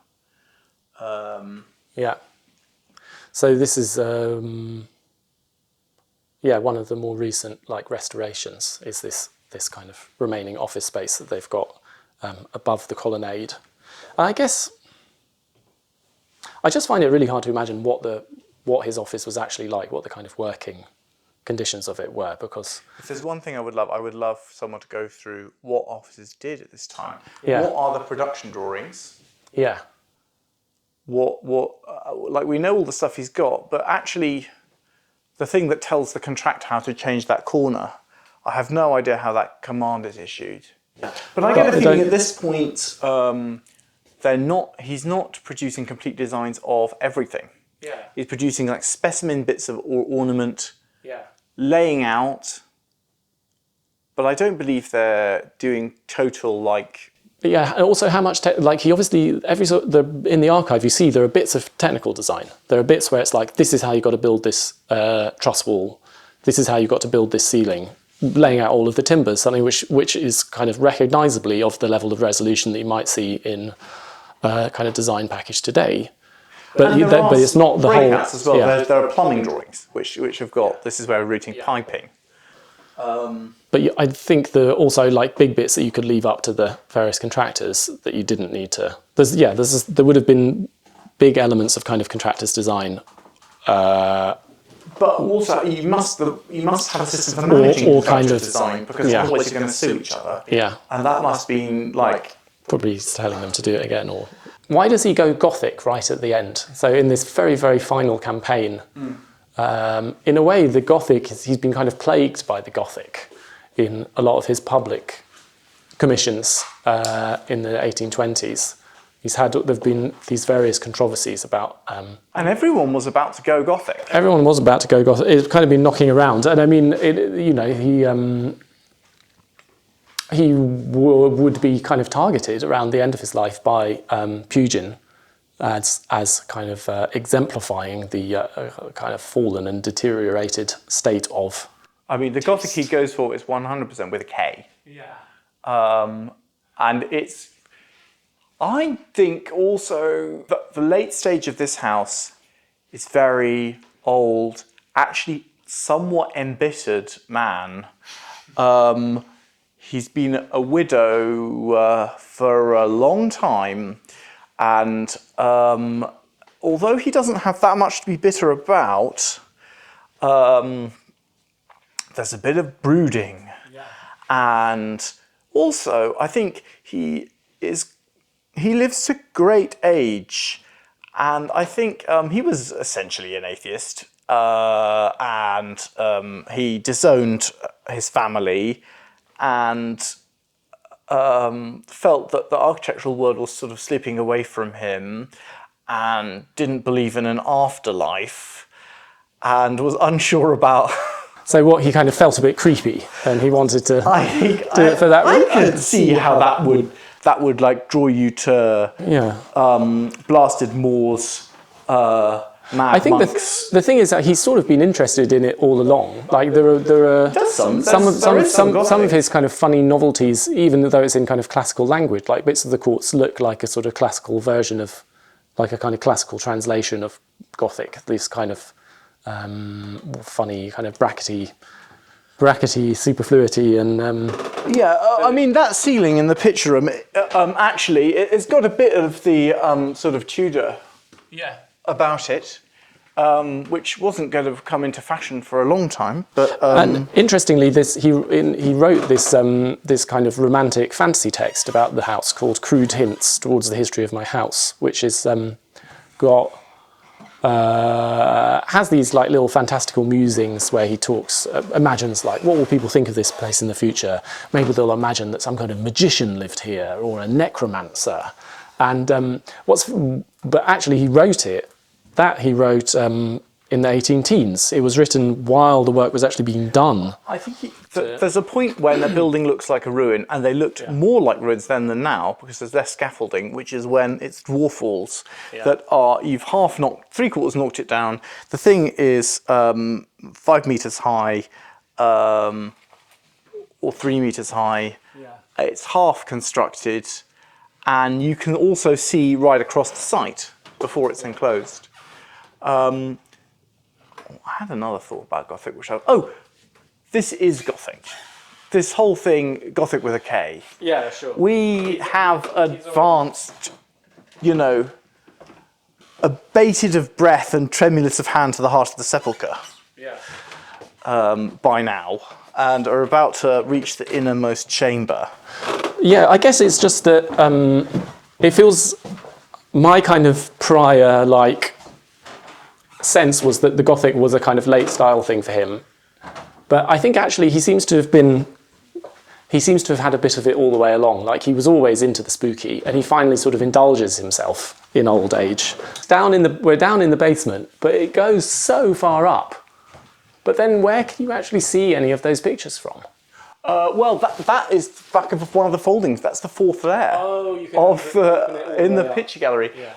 [SPEAKER 3] Yeah. So this is one of the more recent like restorations is this kind of remaining office space that they've got above the colonnade. And I guess I just find it really hard to imagine what his office was actually like, what the kind of working conditions of it were, because
[SPEAKER 2] If there's one thing I would love someone to go through what offices did at this time.
[SPEAKER 3] Yeah.
[SPEAKER 2] What are the production drawings?
[SPEAKER 3] yeah,
[SPEAKER 2] Like we know all the stuff he's got, but actually the thing that tells the contractor how to change that corner, I have no idea how that command is issued. But I get a feeling at this point, he's not producing complete designs of everything.
[SPEAKER 3] Yeah.
[SPEAKER 2] He's producing like specimen bits of ornament,
[SPEAKER 3] Yeah.
[SPEAKER 2] laying out, but I don't believe they're doing total like.
[SPEAKER 3] But yeah, and also how much he obviously in the archive you see there are bits of technical design. There are bits where it's like this is how you got to build this truss wall, this is how you got to build this ceiling, laying out all of the timbers, something which is kind of recognisably of the level of resolution that you might see in a kind of design package today. But it's not the whole.
[SPEAKER 2] As well.
[SPEAKER 3] Yeah.
[SPEAKER 2] There are plumbing drawings which have got this is where we're routing piping.
[SPEAKER 3] But I think there are also like big bits that you could leave up to the various contractors that you didn't need to. There would have been big elements of kind of contractors' design.
[SPEAKER 2] But also, you must have a system for managing
[SPEAKER 3] or kind of
[SPEAKER 2] design because otherwise you're going to sue each other.
[SPEAKER 3] Yeah.
[SPEAKER 2] And that must have been like.
[SPEAKER 3] Probably telling them to do it again. Or why does he go Gothic right at the end? So in this very, very final campaign, in a way, the Gothic, he's been kind of plagued by the Gothic in a lot of his public commissions in the 1820s. There've been these various controversies about.
[SPEAKER 2] And everyone was about to go Gothic.
[SPEAKER 3] Everyone was about to go Gothic. It's kind of been knocking around, and I mean, he would be kind of targeted around the end of his life by Pugin as kind of exemplifying the kind of fallen and deteriorated state of.
[SPEAKER 2] I mean, the Gothic he goes for is 100% with a K.
[SPEAKER 3] Yeah.
[SPEAKER 2] And it's. I think also that the late stage of this house is very old, actually somewhat embittered man. He's been a widow for a long time, and although he doesn't have that much to be bitter about, there's a bit of brooding.
[SPEAKER 3] Yeah.
[SPEAKER 2] And also, I think he lives to great age, and I think he was essentially an atheist, and he disowned his family, and felt that the architectural world was sort of slipping away from him, and didn't believe in an afterlife, and was unsure about.
[SPEAKER 3] So what, he kind of felt a bit creepy, and he wanted to do it for that reason.
[SPEAKER 2] I could see how that would like draw you to blasted Moors, mad
[SPEAKER 3] I think
[SPEAKER 2] monks.
[SPEAKER 3] the thing is that he's sort of been interested in it all along. Like there are some of his kind of funny novelties, even though it's in kind of classical language. Like bits of the courts look like a sort of classical version of, like a kind of classical translation of Gothic. This kind of funny kind of brackety superfluity and
[SPEAKER 2] I mean that ceiling in the picture room actually it's got a bit of the sort of Tudor about it, which wasn't going to come into fashion for a long time. But
[SPEAKER 3] and interestingly, he wrote this kind of romantic fantasy text about the house called "Crude Hints Towards the History of My House," which is has these like little fantastical musings where he talks, imagines like what will people think of this place in the future? Maybe they'll imagine that some kind of magician lived here or a necromancer. And but actually he wrote it. He wrote in the 18 teens. It was written while the work was actually being done.
[SPEAKER 2] I think there's a point when the building looks like a ruin, and they looked more like ruins then than now because there's less scaffolding, which is when it's dwarf walls that are, you've three-quarters knocked it down. The thing is 5 meters high or 3 meters high. Yeah. It's half constructed, and you can also see right across the site. before it's enclosed. I had another thought about Gothic, this is Gothic. This whole thing, Gothic with a K.
[SPEAKER 3] Yeah, sure.
[SPEAKER 2] We have advanced, abated of breath and tremulous of hand to the heart of the sepulchre.
[SPEAKER 3] Yeah.
[SPEAKER 2] By now, and are about to reach the innermost chamber.
[SPEAKER 3] Yeah, I guess it's just that it feels my kind of prior sense was that the Gothic was a kind of late style thing for him, but I think actually he seems to have had a bit of it all the way along. Like he was always into the spooky, and he finally sort of indulges himself in old age. We're down in the basement, but it goes so far up. But then where can you actually see any of those pictures from?
[SPEAKER 2] That is the back of one of the foldings. That's the fourth layer in the picture gallery. Yeah.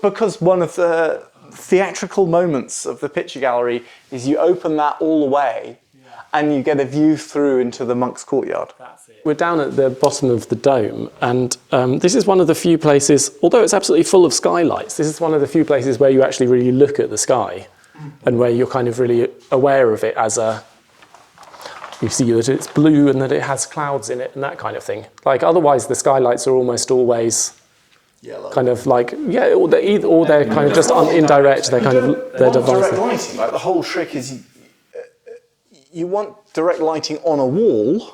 [SPEAKER 2] Because one of the theatrical moments of the picture gallery is you open that all the way and you get a view through into the monk's courtyard.
[SPEAKER 3] That's it. We're down at the bottom of the dome, and this is one of the few places, although it's absolutely full of skylights, this is one of the few places where you actually really look at the sky and where you're kind of really aware of it you see that it's blue and that it has clouds in it and that kind of thing. Like otherwise the skylights are almost always kind of or they're kind of just indirect. They're kind of they're
[SPEAKER 2] direct lighting. Like the whole trick is you want direct lighting on a wall,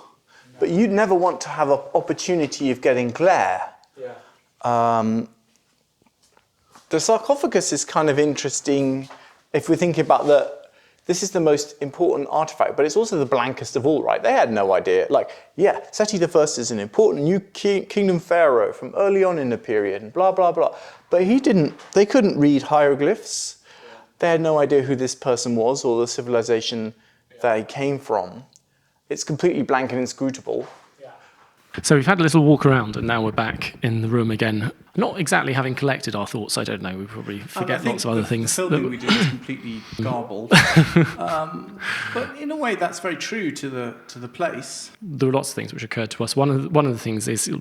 [SPEAKER 2] but you'd never want to have an opportunity of getting glare.
[SPEAKER 3] Yeah.
[SPEAKER 2] The sarcophagus is kind of interesting if we think about this is the most important artifact, but it's also the blankest of all, right? They had no idea. Seti I is an important new kingdom pharaoh from early on in the period, and blah, blah, blah. But they couldn't read hieroglyphs. Yeah. They had no idea who this person was or the civilization that he came from. It's completely blank and inscrutable.
[SPEAKER 1] So we've had a little walk around, and now we're back in the room again. Not exactly having collected our thoughts, I don't know, we probably forget lots of other things.
[SPEAKER 4] The filming we did is completely garbled. But in a way, that's very true to the place.
[SPEAKER 1] There were lots of things which occurred to us. One of the things is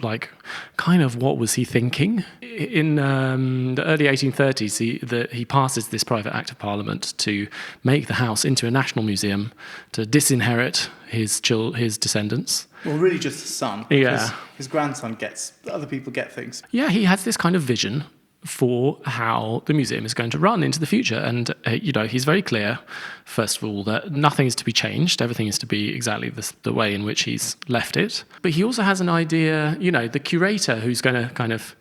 [SPEAKER 1] kind of what was he thinking? In the early 1830s, he passes this private act of Parliament to make the house into a national museum, to disinherit his descendants.
[SPEAKER 4] Well, really just his son.
[SPEAKER 1] Yeah.
[SPEAKER 4] His grandson other people get things.
[SPEAKER 1] Yeah, he has this kind of vision for how the museum is going to run into the future. And, he's very clear, first of all, that nothing is to be changed. Everything is to be exactly the way in which he's left it. But he also has an idea, the curator who's going to kind of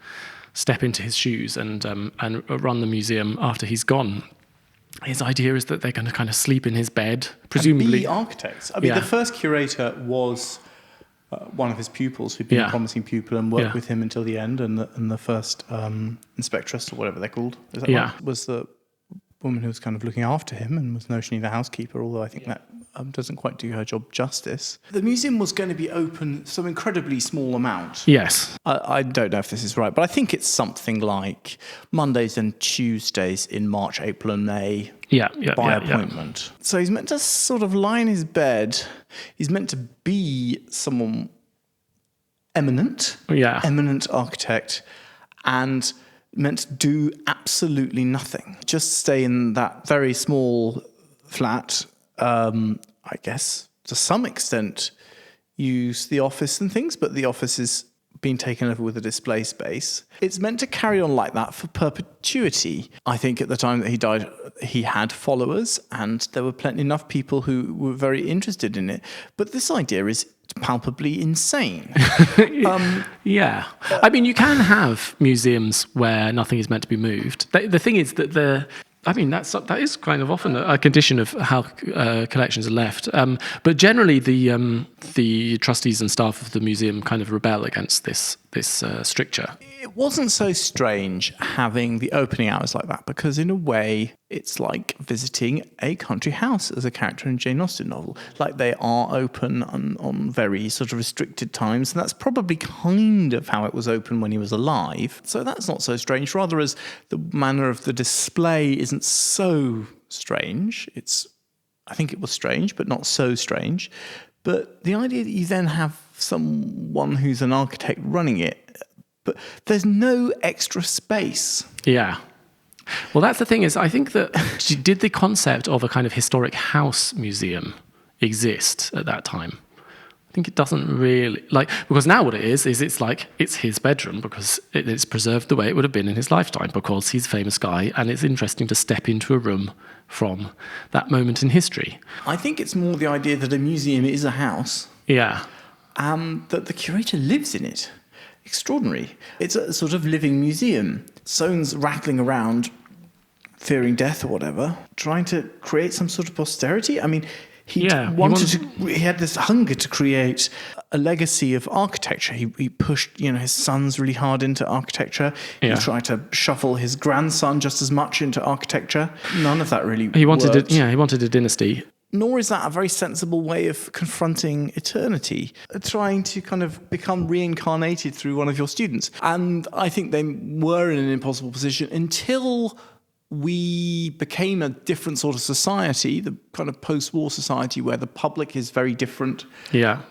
[SPEAKER 1] step into his shoes and run the museum after he's gone. His idea is that they're going to kind of sleep in his bed, presumably.
[SPEAKER 4] And be architects. I mean, the first curator was one of his pupils who'd been a promising pupil and worked with him until the end, and the first inspectress, or whatever they're called, is that right? Was the woman who was kind of looking after him and was notionally the housekeeper, although I think that doesn't quite do her job justice. The museum was going to be open some incredibly small amount.
[SPEAKER 1] Yes.
[SPEAKER 4] I don't know if this is right, but I think it's something like Mondays and Tuesdays in March, April and May by appointment. Yeah. So he's meant to sort of lie in his bed. He's meant to be someone eminent architect, and meant to do absolutely nothing. Just stay in that very small flat, I guess, to some extent, use the office and things, but the office is being taken over with a display space. It's meant to carry on like that for perpetuity. I think at the time that he died, he had followers, and there were enough people who were very interested in it. But this idea is palpably insane.
[SPEAKER 1] Yeah. I mean, you can have museums where nothing is meant to be moved. The thing is that that is kind of often a condition of how collections are left. But generally, the trustees and staff of the museum kind of rebel against this stricture.
[SPEAKER 4] It wasn't so strange having the opening hours like that, because in a way, it's like visiting a country house as a character in a Jane Austen novel. Like, they are open on very sort of restricted times, and that's probably kind of how it was open when he was alive. So that's not so strange, rather as the manner of the display isn't so strange. I think it was strange, but not so strange. But the idea that you then have someone who's an architect running it, but there's no extra space.
[SPEAKER 1] Yeah. Well, that's the thing is, I think that did the concept of a kind of historic house museum exist at that time? I think it doesn't really, because now what it is it's his bedroom because it's preserved the way it would have been in his lifetime because he's a famous guy and it's interesting to step into a room from that moment in history.
[SPEAKER 4] I think it's more the idea that a museum is a house.
[SPEAKER 1] Yeah.
[SPEAKER 4] That the curator lives in it. Extraordinary. It's a sort of living museum. Soane's rattling around, fearing death or whatever, trying to create some sort of posterity. I mean, he had this hunger to create a legacy of architecture. He pushed, his sons really hard into architecture. He tried to shuffle his grandson just as much into architecture. None of that really
[SPEAKER 1] he wanted worked. He wanted a dynasty.
[SPEAKER 4] Nor is that a very sensible way of confronting eternity, trying to kind of become reincarnated through one of your students. And I think they were in an impossible position until we became a different sort of society, the kind of post-war society where the public is very different,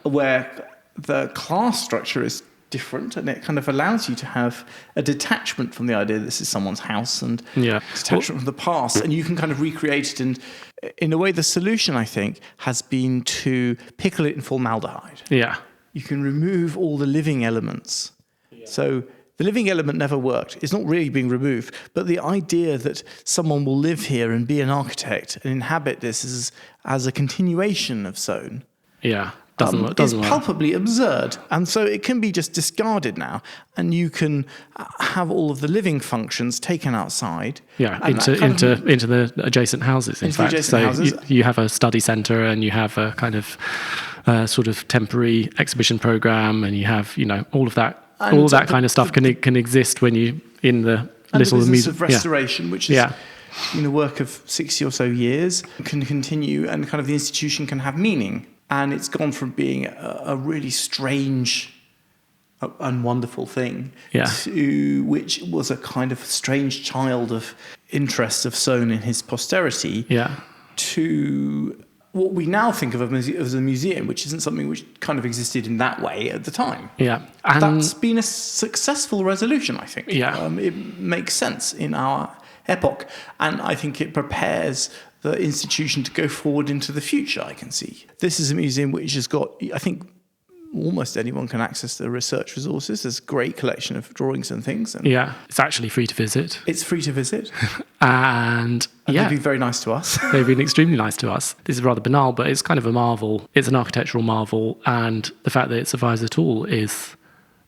[SPEAKER 4] where the class structure is different, and it kind of allows you to have a detachment from the idea that this is someone's house and detachment from the past, and you can kind of recreate it. And in a way, the solution, I think, has been to pickle it in formaldehyde.
[SPEAKER 1] Yeah.
[SPEAKER 4] You can remove all the living elements. Yeah. So the living element never worked. It's not really being removed, but the idea that someone will live here and be an architect and inhabit this as a continuation of Soane.
[SPEAKER 1] Yeah.
[SPEAKER 4] Is palpably absurd. And so it can be just discarded now, and you can have all of the living functions taken outside.
[SPEAKER 1] Yeah, into the adjacent houses, in fact. You have a study centre and you have a kind of sort of temporary exhibition programme, and you have, all of that. And all that kind of stuff can exist when you in the little
[SPEAKER 4] museum of restoration, which is work of 60 or so years, can continue, and kind of the institution can have meaning. And it's gone from being a really strange and wonderful thing to which was a kind of strange child of interest of Soane in his posterity to what we now think of as a museum, which isn't something which kind of existed in that way at the time.
[SPEAKER 1] Yeah.
[SPEAKER 4] And that's been a successful resolution, I think.
[SPEAKER 1] Yeah.
[SPEAKER 4] It makes sense in our epoch, and I think it prepares the institution to go forward into the future, I can see. This is a museum which has got, I think, almost anyone can access the research resources. There's a great collection of drawings and things. And
[SPEAKER 1] it's actually free to visit.
[SPEAKER 4] It's free to visit.
[SPEAKER 1] and
[SPEAKER 4] they've been very nice to us.
[SPEAKER 1] They've been extremely nice to us. This is rather banal, but it's kind of a marvel. It's an architectural marvel, and the fact that it survives at all is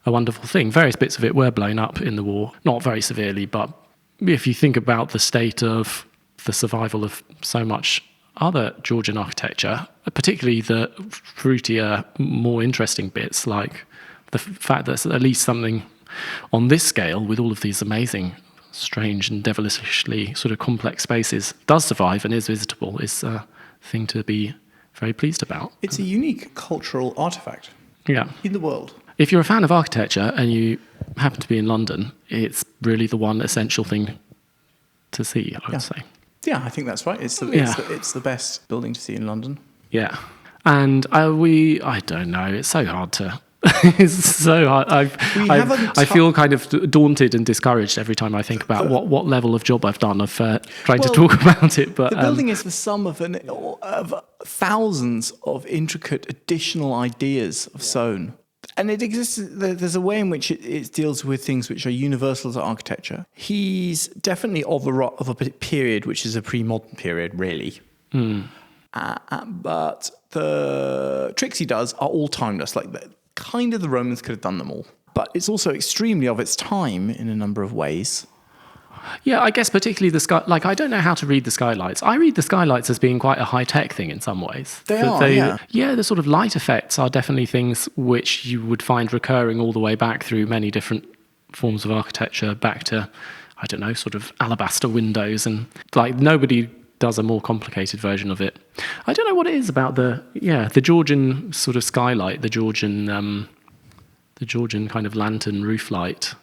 [SPEAKER 1] a wonderful thing. Various bits of it were blown up in the war, not very severely, but if you think about the state of the survival of so much other Georgian architecture, particularly the fruitier, more interesting bits, like the fact that at least something on this scale, with all of these amazing, strange and devilishly sort of complex spaces, does survive and is visitable, is a thing to be very pleased about.
[SPEAKER 4] It's a unique cultural artefact in the world.
[SPEAKER 1] If you're a fan of architecture and you happen to be in London, it's really the one essential thing to see, I would say.
[SPEAKER 4] Yeah, I think that's right. It's the best building to see in London.
[SPEAKER 1] Yeah. And I don't know, it's so hard to... it's so hard. I feel kind of daunted and discouraged every time I think about what level of job I've done of trying to talk about it. But
[SPEAKER 4] the building is the sum of thousands of intricate additional ideas of Soane. And it exists. There's a way in which it deals with things which are universal to architecture. He's definitely of a period which is a pre-modern period, really. But the tricks he does are all timeless. Like kind of the Romans could have done them all. But it's also extremely of its time in a number of ways.
[SPEAKER 1] Yeah, I guess particularly the sky. Like, I don't know how to read the skylights. I read the skylights as being quite a high-tech thing in some ways.
[SPEAKER 4] They are.
[SPEAKER 1] Yeah, the sort of light effects are definitely things which you would find recurring all the way back through many different forms of architecture, back to, I don't know, sort of alabaster windows, and like nobody does a more complicated version of it. I don't know what it is about the Georgian sort of skylight, the Georgian kind of lantern roof light.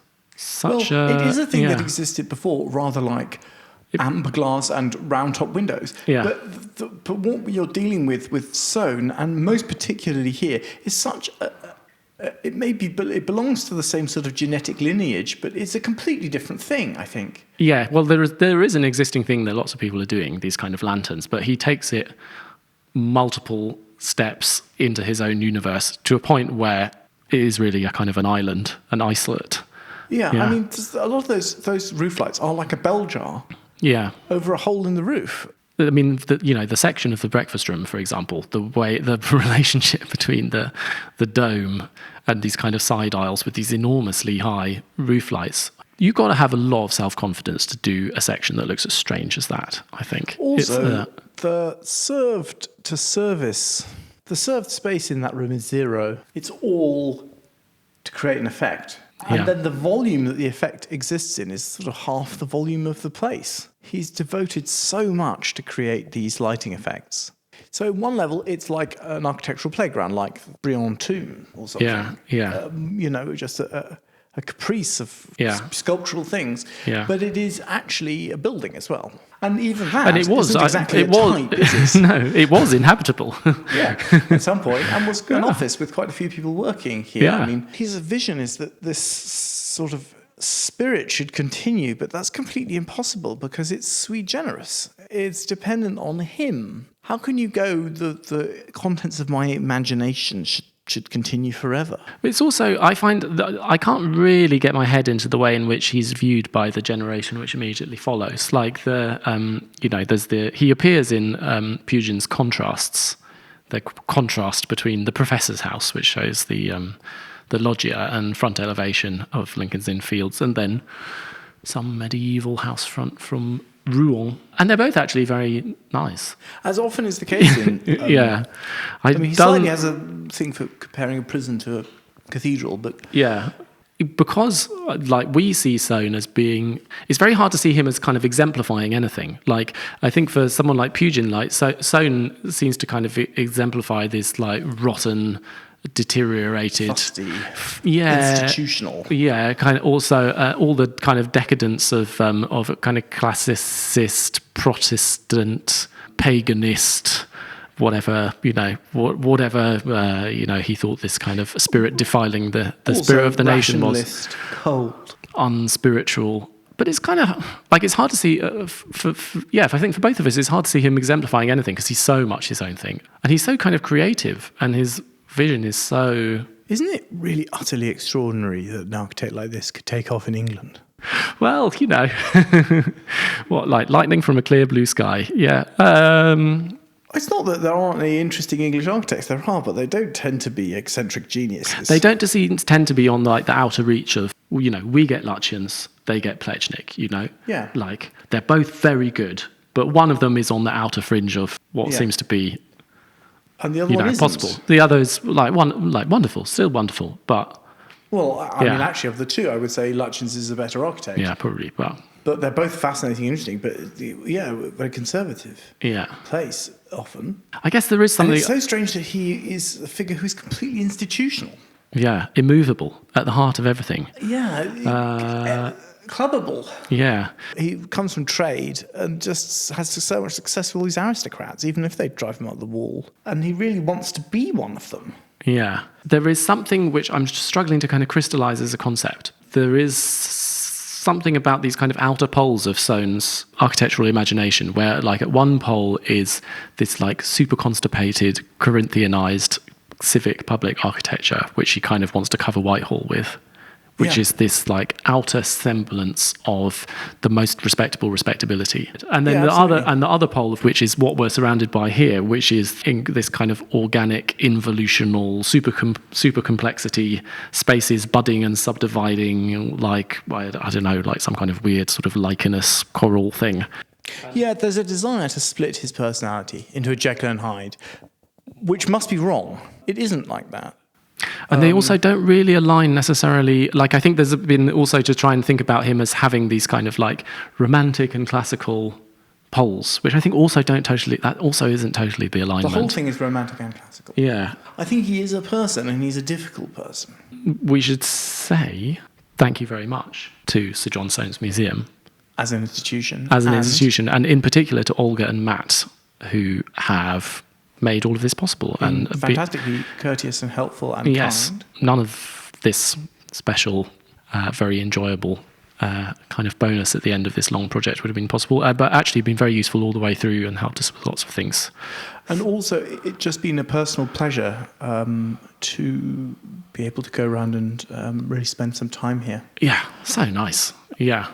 [SPEAKER 4] It is a thing that existed before, rather like amber glass and round top windows.
[SPEAKER 1] Yeah.
[SPEAKER 4] But what you're dealing with Soane, and most particularly here, is such It may be, but it belongs to the same sort of genetic lineage, but it's a completely different thing, I think.
[SPEAKER 1] Yeah, well, there is an existing thing that lots of people are doing, these kind of lanterns, but he takes it multiple steps into his own universe to a point where it is really a kind of an island, an isolate.
[SPEAKER 4] Yeah, I mean, a lot of those roof lights are like a bell jar.
[SPEAKER 1] Yeah.
[SPEAKER 4] Over a hole in the roof.
[SPEAKER 1] I mean, the section of the breakfast room, for example, the relationship between the dome and these kind of side aisles with these enormously high roof lights. You've got to have a lot of self-confidence to do a section that looks as strange as that, I think.
[SPEAKER 4] Also, the served space in that room is 0. It's all to create an effect. And then the volume that the effect exists in is sort of half the volume of the place. He's devoted so much to create these lighting effects. So at one level, it's like an architectural playground, like Brion Tomb or something. Just a caprice of sculptural things. Yeah. But it is actually a building as well. And even that isn't exactly a tight business.
[SPEAKER 1] No, it was inhabitable.
[SPEAKER 4] At some point, and was an office with quite a few people working here. Yeah. I mean, his vision is that this sort of spirit should continue, but that's completely impossible because it's sui generis. It's dependent on him. How can you go, the contents of my imagination should continue forever?
[SPEAKER 1] It's also, I find that I can't really get my head into the way in which he's viewed by the generation which immediately follows. Like he appears in Pugin's Contrasts, the contrast between the professor's house, which shows the loggia and front elevation of Lincoln's Inn Fields, and then some medieval house front from Rouen, and they're both actually very nice.
[SPEAKER 4] As often is the case in...
[SPEAKER 1] I
[SPEAKER 4] mean, he slightly has a thing for comparing a prison to a cathedral, but...
[SPEAKER 1] Yeah, because we see Soane as being... It's very hard to see him as kind of exemplifying anything. Like, I think for someone like Pugin, Soane seems to kind of exemplify this, rotten... deteriorated,
[SPEAKER 4] fusty, institutional,
[SPEAKER 1] kind of also all the kind of decadence of kind of classicist, Protestant, paganist, whatever he thought this kind of spirit defiling the spirit of the nation was,
[SPEAKER 4] cold,
[SPEAKER 1] unspiritual. But it's kind of it's hard to see. I think for both of us, it's hard to see him exemplifying anything because he's so much his own thing, and he's so kind of creative, and his vision is so...
[SPEAKER 4] Isn't it really utterly extraordinary that an architect like this could take off in England?
[SPEAKER 1] Well, what, like lightning from a clear blue sky? Yeah.
[SPEAKER 4] It's not that there aren't any interesting English architects. There are, but they don't tend to be eccentric geniuses.
[SPEAKER 1] They don't tend to be on the outer reach of, we get Lutyens, they get Plechnik,
[SPEAKER 4] Yeah.
[SPEAKER 1] They're both very good, but one of them is on the outer fringe of what seems to be...
[SPEAKER 4] And the other one isn't.
[SPEAKER 1] Possible. The other is wonderful, still wonderful, but...
[SPEAKER 4] Well, I mean, actually, of the two, I would say Lutyens is a better architect.
[SPEAKER 1] Yeah, probably,
[SPEAKER 4] but they're both fascinating and interesting, but very conservative.
[SPEAKER 1] Yeah.
[SPEAKER 4] Place, often.
[SPEAKER 1] I guess there is something...
[SPEAKER 4] And it's so strange that he is a figure who's completely institutional.
[SPEAKER 1] Yeah, immovable, at the heart of everything.
[SPEAKER 4] Yeah. Clubbable.
[SPEAKER 1] Yeah.
[SPEAKER 4] He comes from trade and just has so much success with all these aristocrats, even if they drive him up the wall. And he really wants to be one of them.
[SPEAKER 1] Yeah. There is something which I'm struggling to kind of crystallize as a concept. There is something about these kind of outer poles of Soane's architectural imagination, where at one pole is this super constipated, Corinthianized civic public architecture, which he kind of wants to cover Whitehall with. Which is this outer semblance of the most respectable respectability, and then the other pole of which is what we're surrounded by here, which is in this kind of organic, involutional, super complexity spaces, budding and subdividing, I don't know, some kind of weird sort of lichenous coral thing.
[SPEAKER 4] Yeah, there's a desire to split his personality into a Jekyll and Hyde, which must be wrong. It isn't like that.
[SPEAKER 1] And they also don't really align necessarily. I think there's been also to try and think about him as having these kind of romantic and classical poles, which I think also isn't totally the alignment.
[SPEAKER 4] The whole thing is romantic and classical.
[SPEAKER 1] Yeah.
[SPEAKER 4] I think he is a person, and he's a difficult person.
[SPEAKER 1] We should say thank you very much to Sir John Soane's Museum.
[SPEAKER 4] As an institution.
[SPEAKER 1] And in particular to Olga and Matt, who have made all of this possible. And
[SPEAKER 4] fantastically courteous and helpful and kind.
[SPEAKER 1] None of this special, very enjoyable kind of bonus at the end of this long project would have been possible, but actually been very useful all the way through and helped us with lots of things.
[SPEAKER 4] And also, it's just been a personal pleasure to be able to go around and really spend some time here.
[SPEAKER 1] Yeah, so nice. Yeah.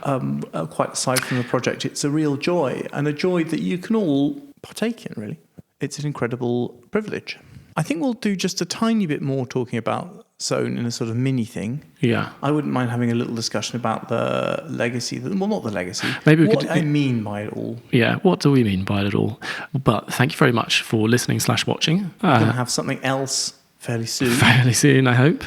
[SPEAKER 4] Quite aside from the project, it's a real joy, and a joy that you can all partake in, really. It's an incredible privilege. I think we'll do just a tiny bit more talking about Soane in a sort of mini thing.
[SPEAKER 1] Yeah.
[SPEAKER 4] I wouldn't mind having a little discussion about the legacy. Well, not the legacy.
[SPEAKER 1] Maybe we
[SPEAKER 4] what
[SPEAKER 1] could,
[SPEAKER 4] I mean by it all.
[SPEAKER 1] Yeah, what do we mean by it all? But thank you very much for listening/watching.
[SPEAKER 4] We're going to have something else fairly soon.
[SPEAKER 1] Fairly soon, I hope.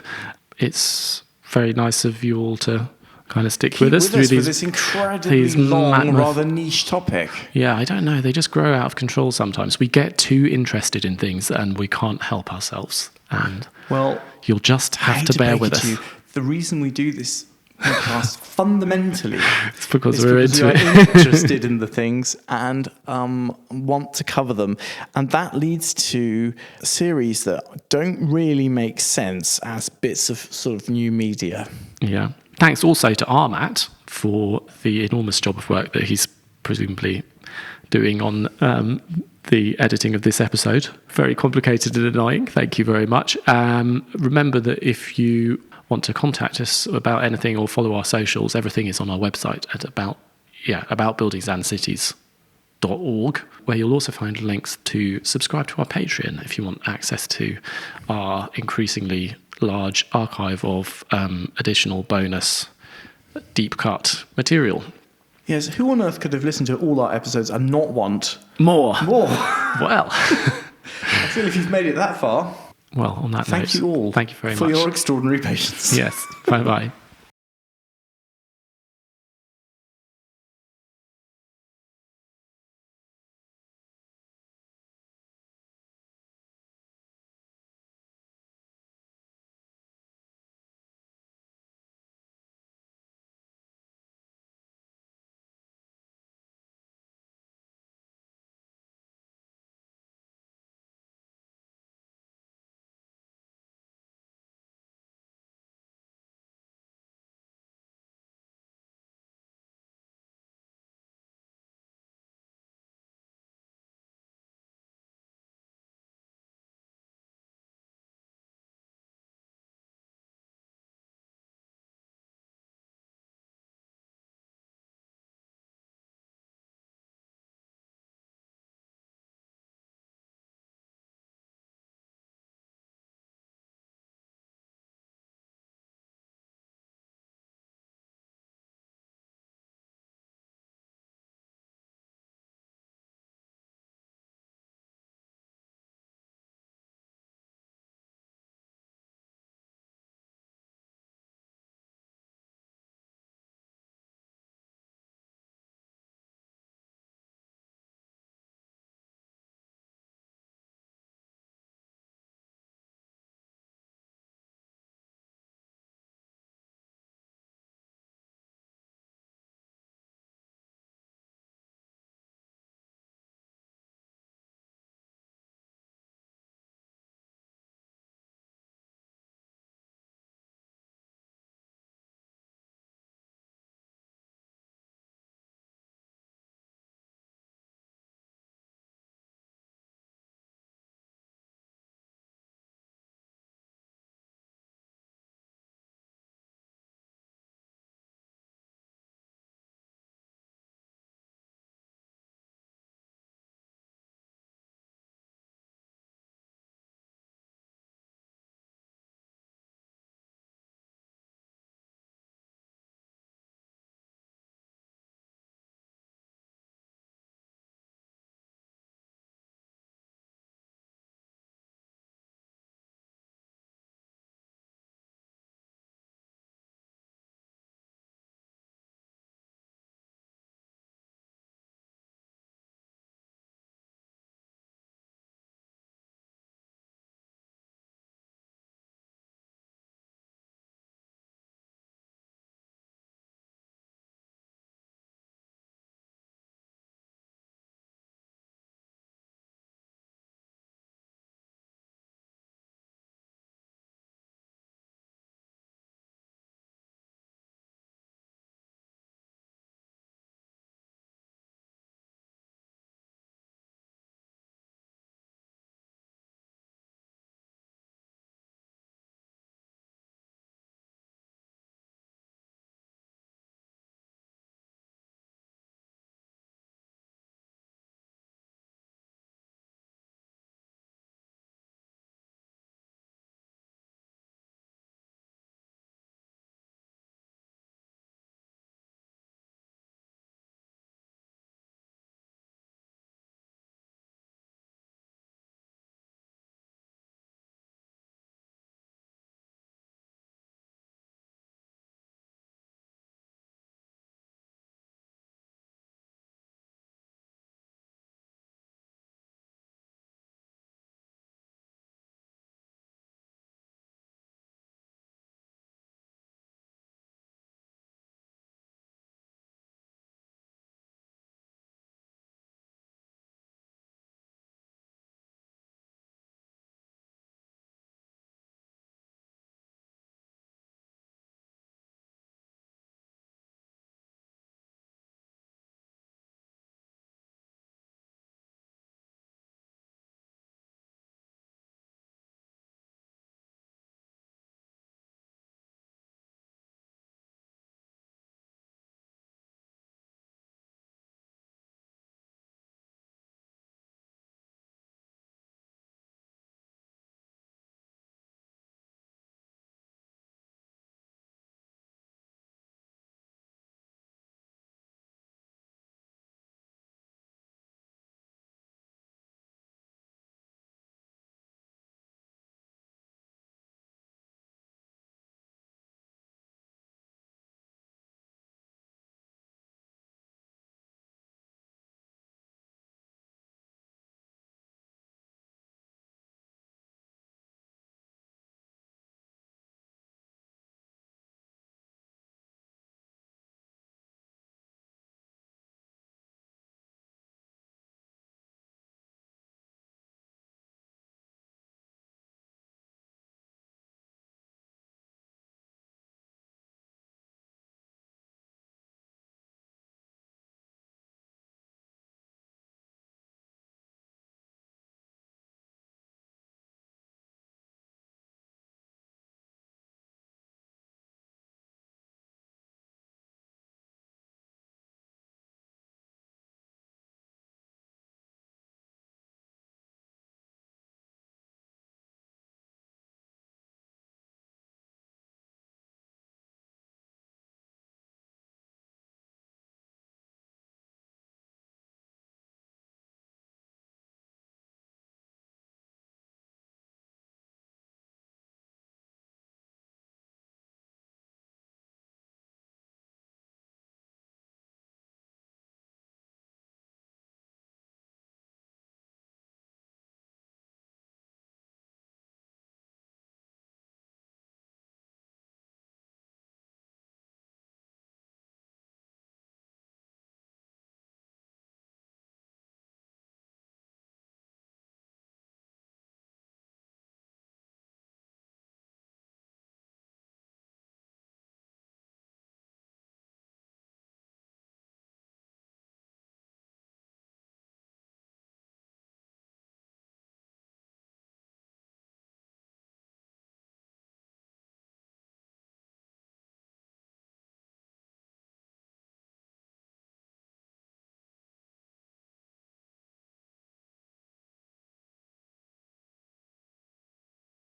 [SPEAKER 1] It's very nice of you all to kind of stick with us through
[SPEAKER 4] this incredibly long, rather niche topic.
[SPEAKER 1] Yeah, I don't know. They just grow out of control sometimes. We get too interested in things and we can't help ourselves. And you'll just have to bear with us.
[SPEAKER 4] The reason we do this podcast fundamentally
[SPEAKER 1] it's because we're
[SPEAKER 4] interested in the things and want to cover them. And that leads to series that don't really make sense as bits of sort of new media.
[SPEAKER 1] Yeah. Thanks also to Armat for the enormous job of work that he's presumably doing on the editing of this episode. Very complicated and annoying. Thank you very much. Remember that if you want to contact us about anything or follow our socials, everything is on our website at aboutbuildingsandcities.org, where you'll also find links to subscribe to our Patreon if you want access to our increasingly large archive of additional bonus deep cut material.
[SPEAKER 4] Yes, who on earth could have listened to all our episodes and not want
[SPEAKER 1] more?
[SPEAKER 4] Well, I feel if you've made it that far.
[SPEAKER 1] Well, on that note,
[SPEAKER 4] thank you all.
[SPEAKER 1] Thank you very much
[SPEAKER 4] for your extraordinary patience.
[SPEAKER 1] Yes. Bye bye.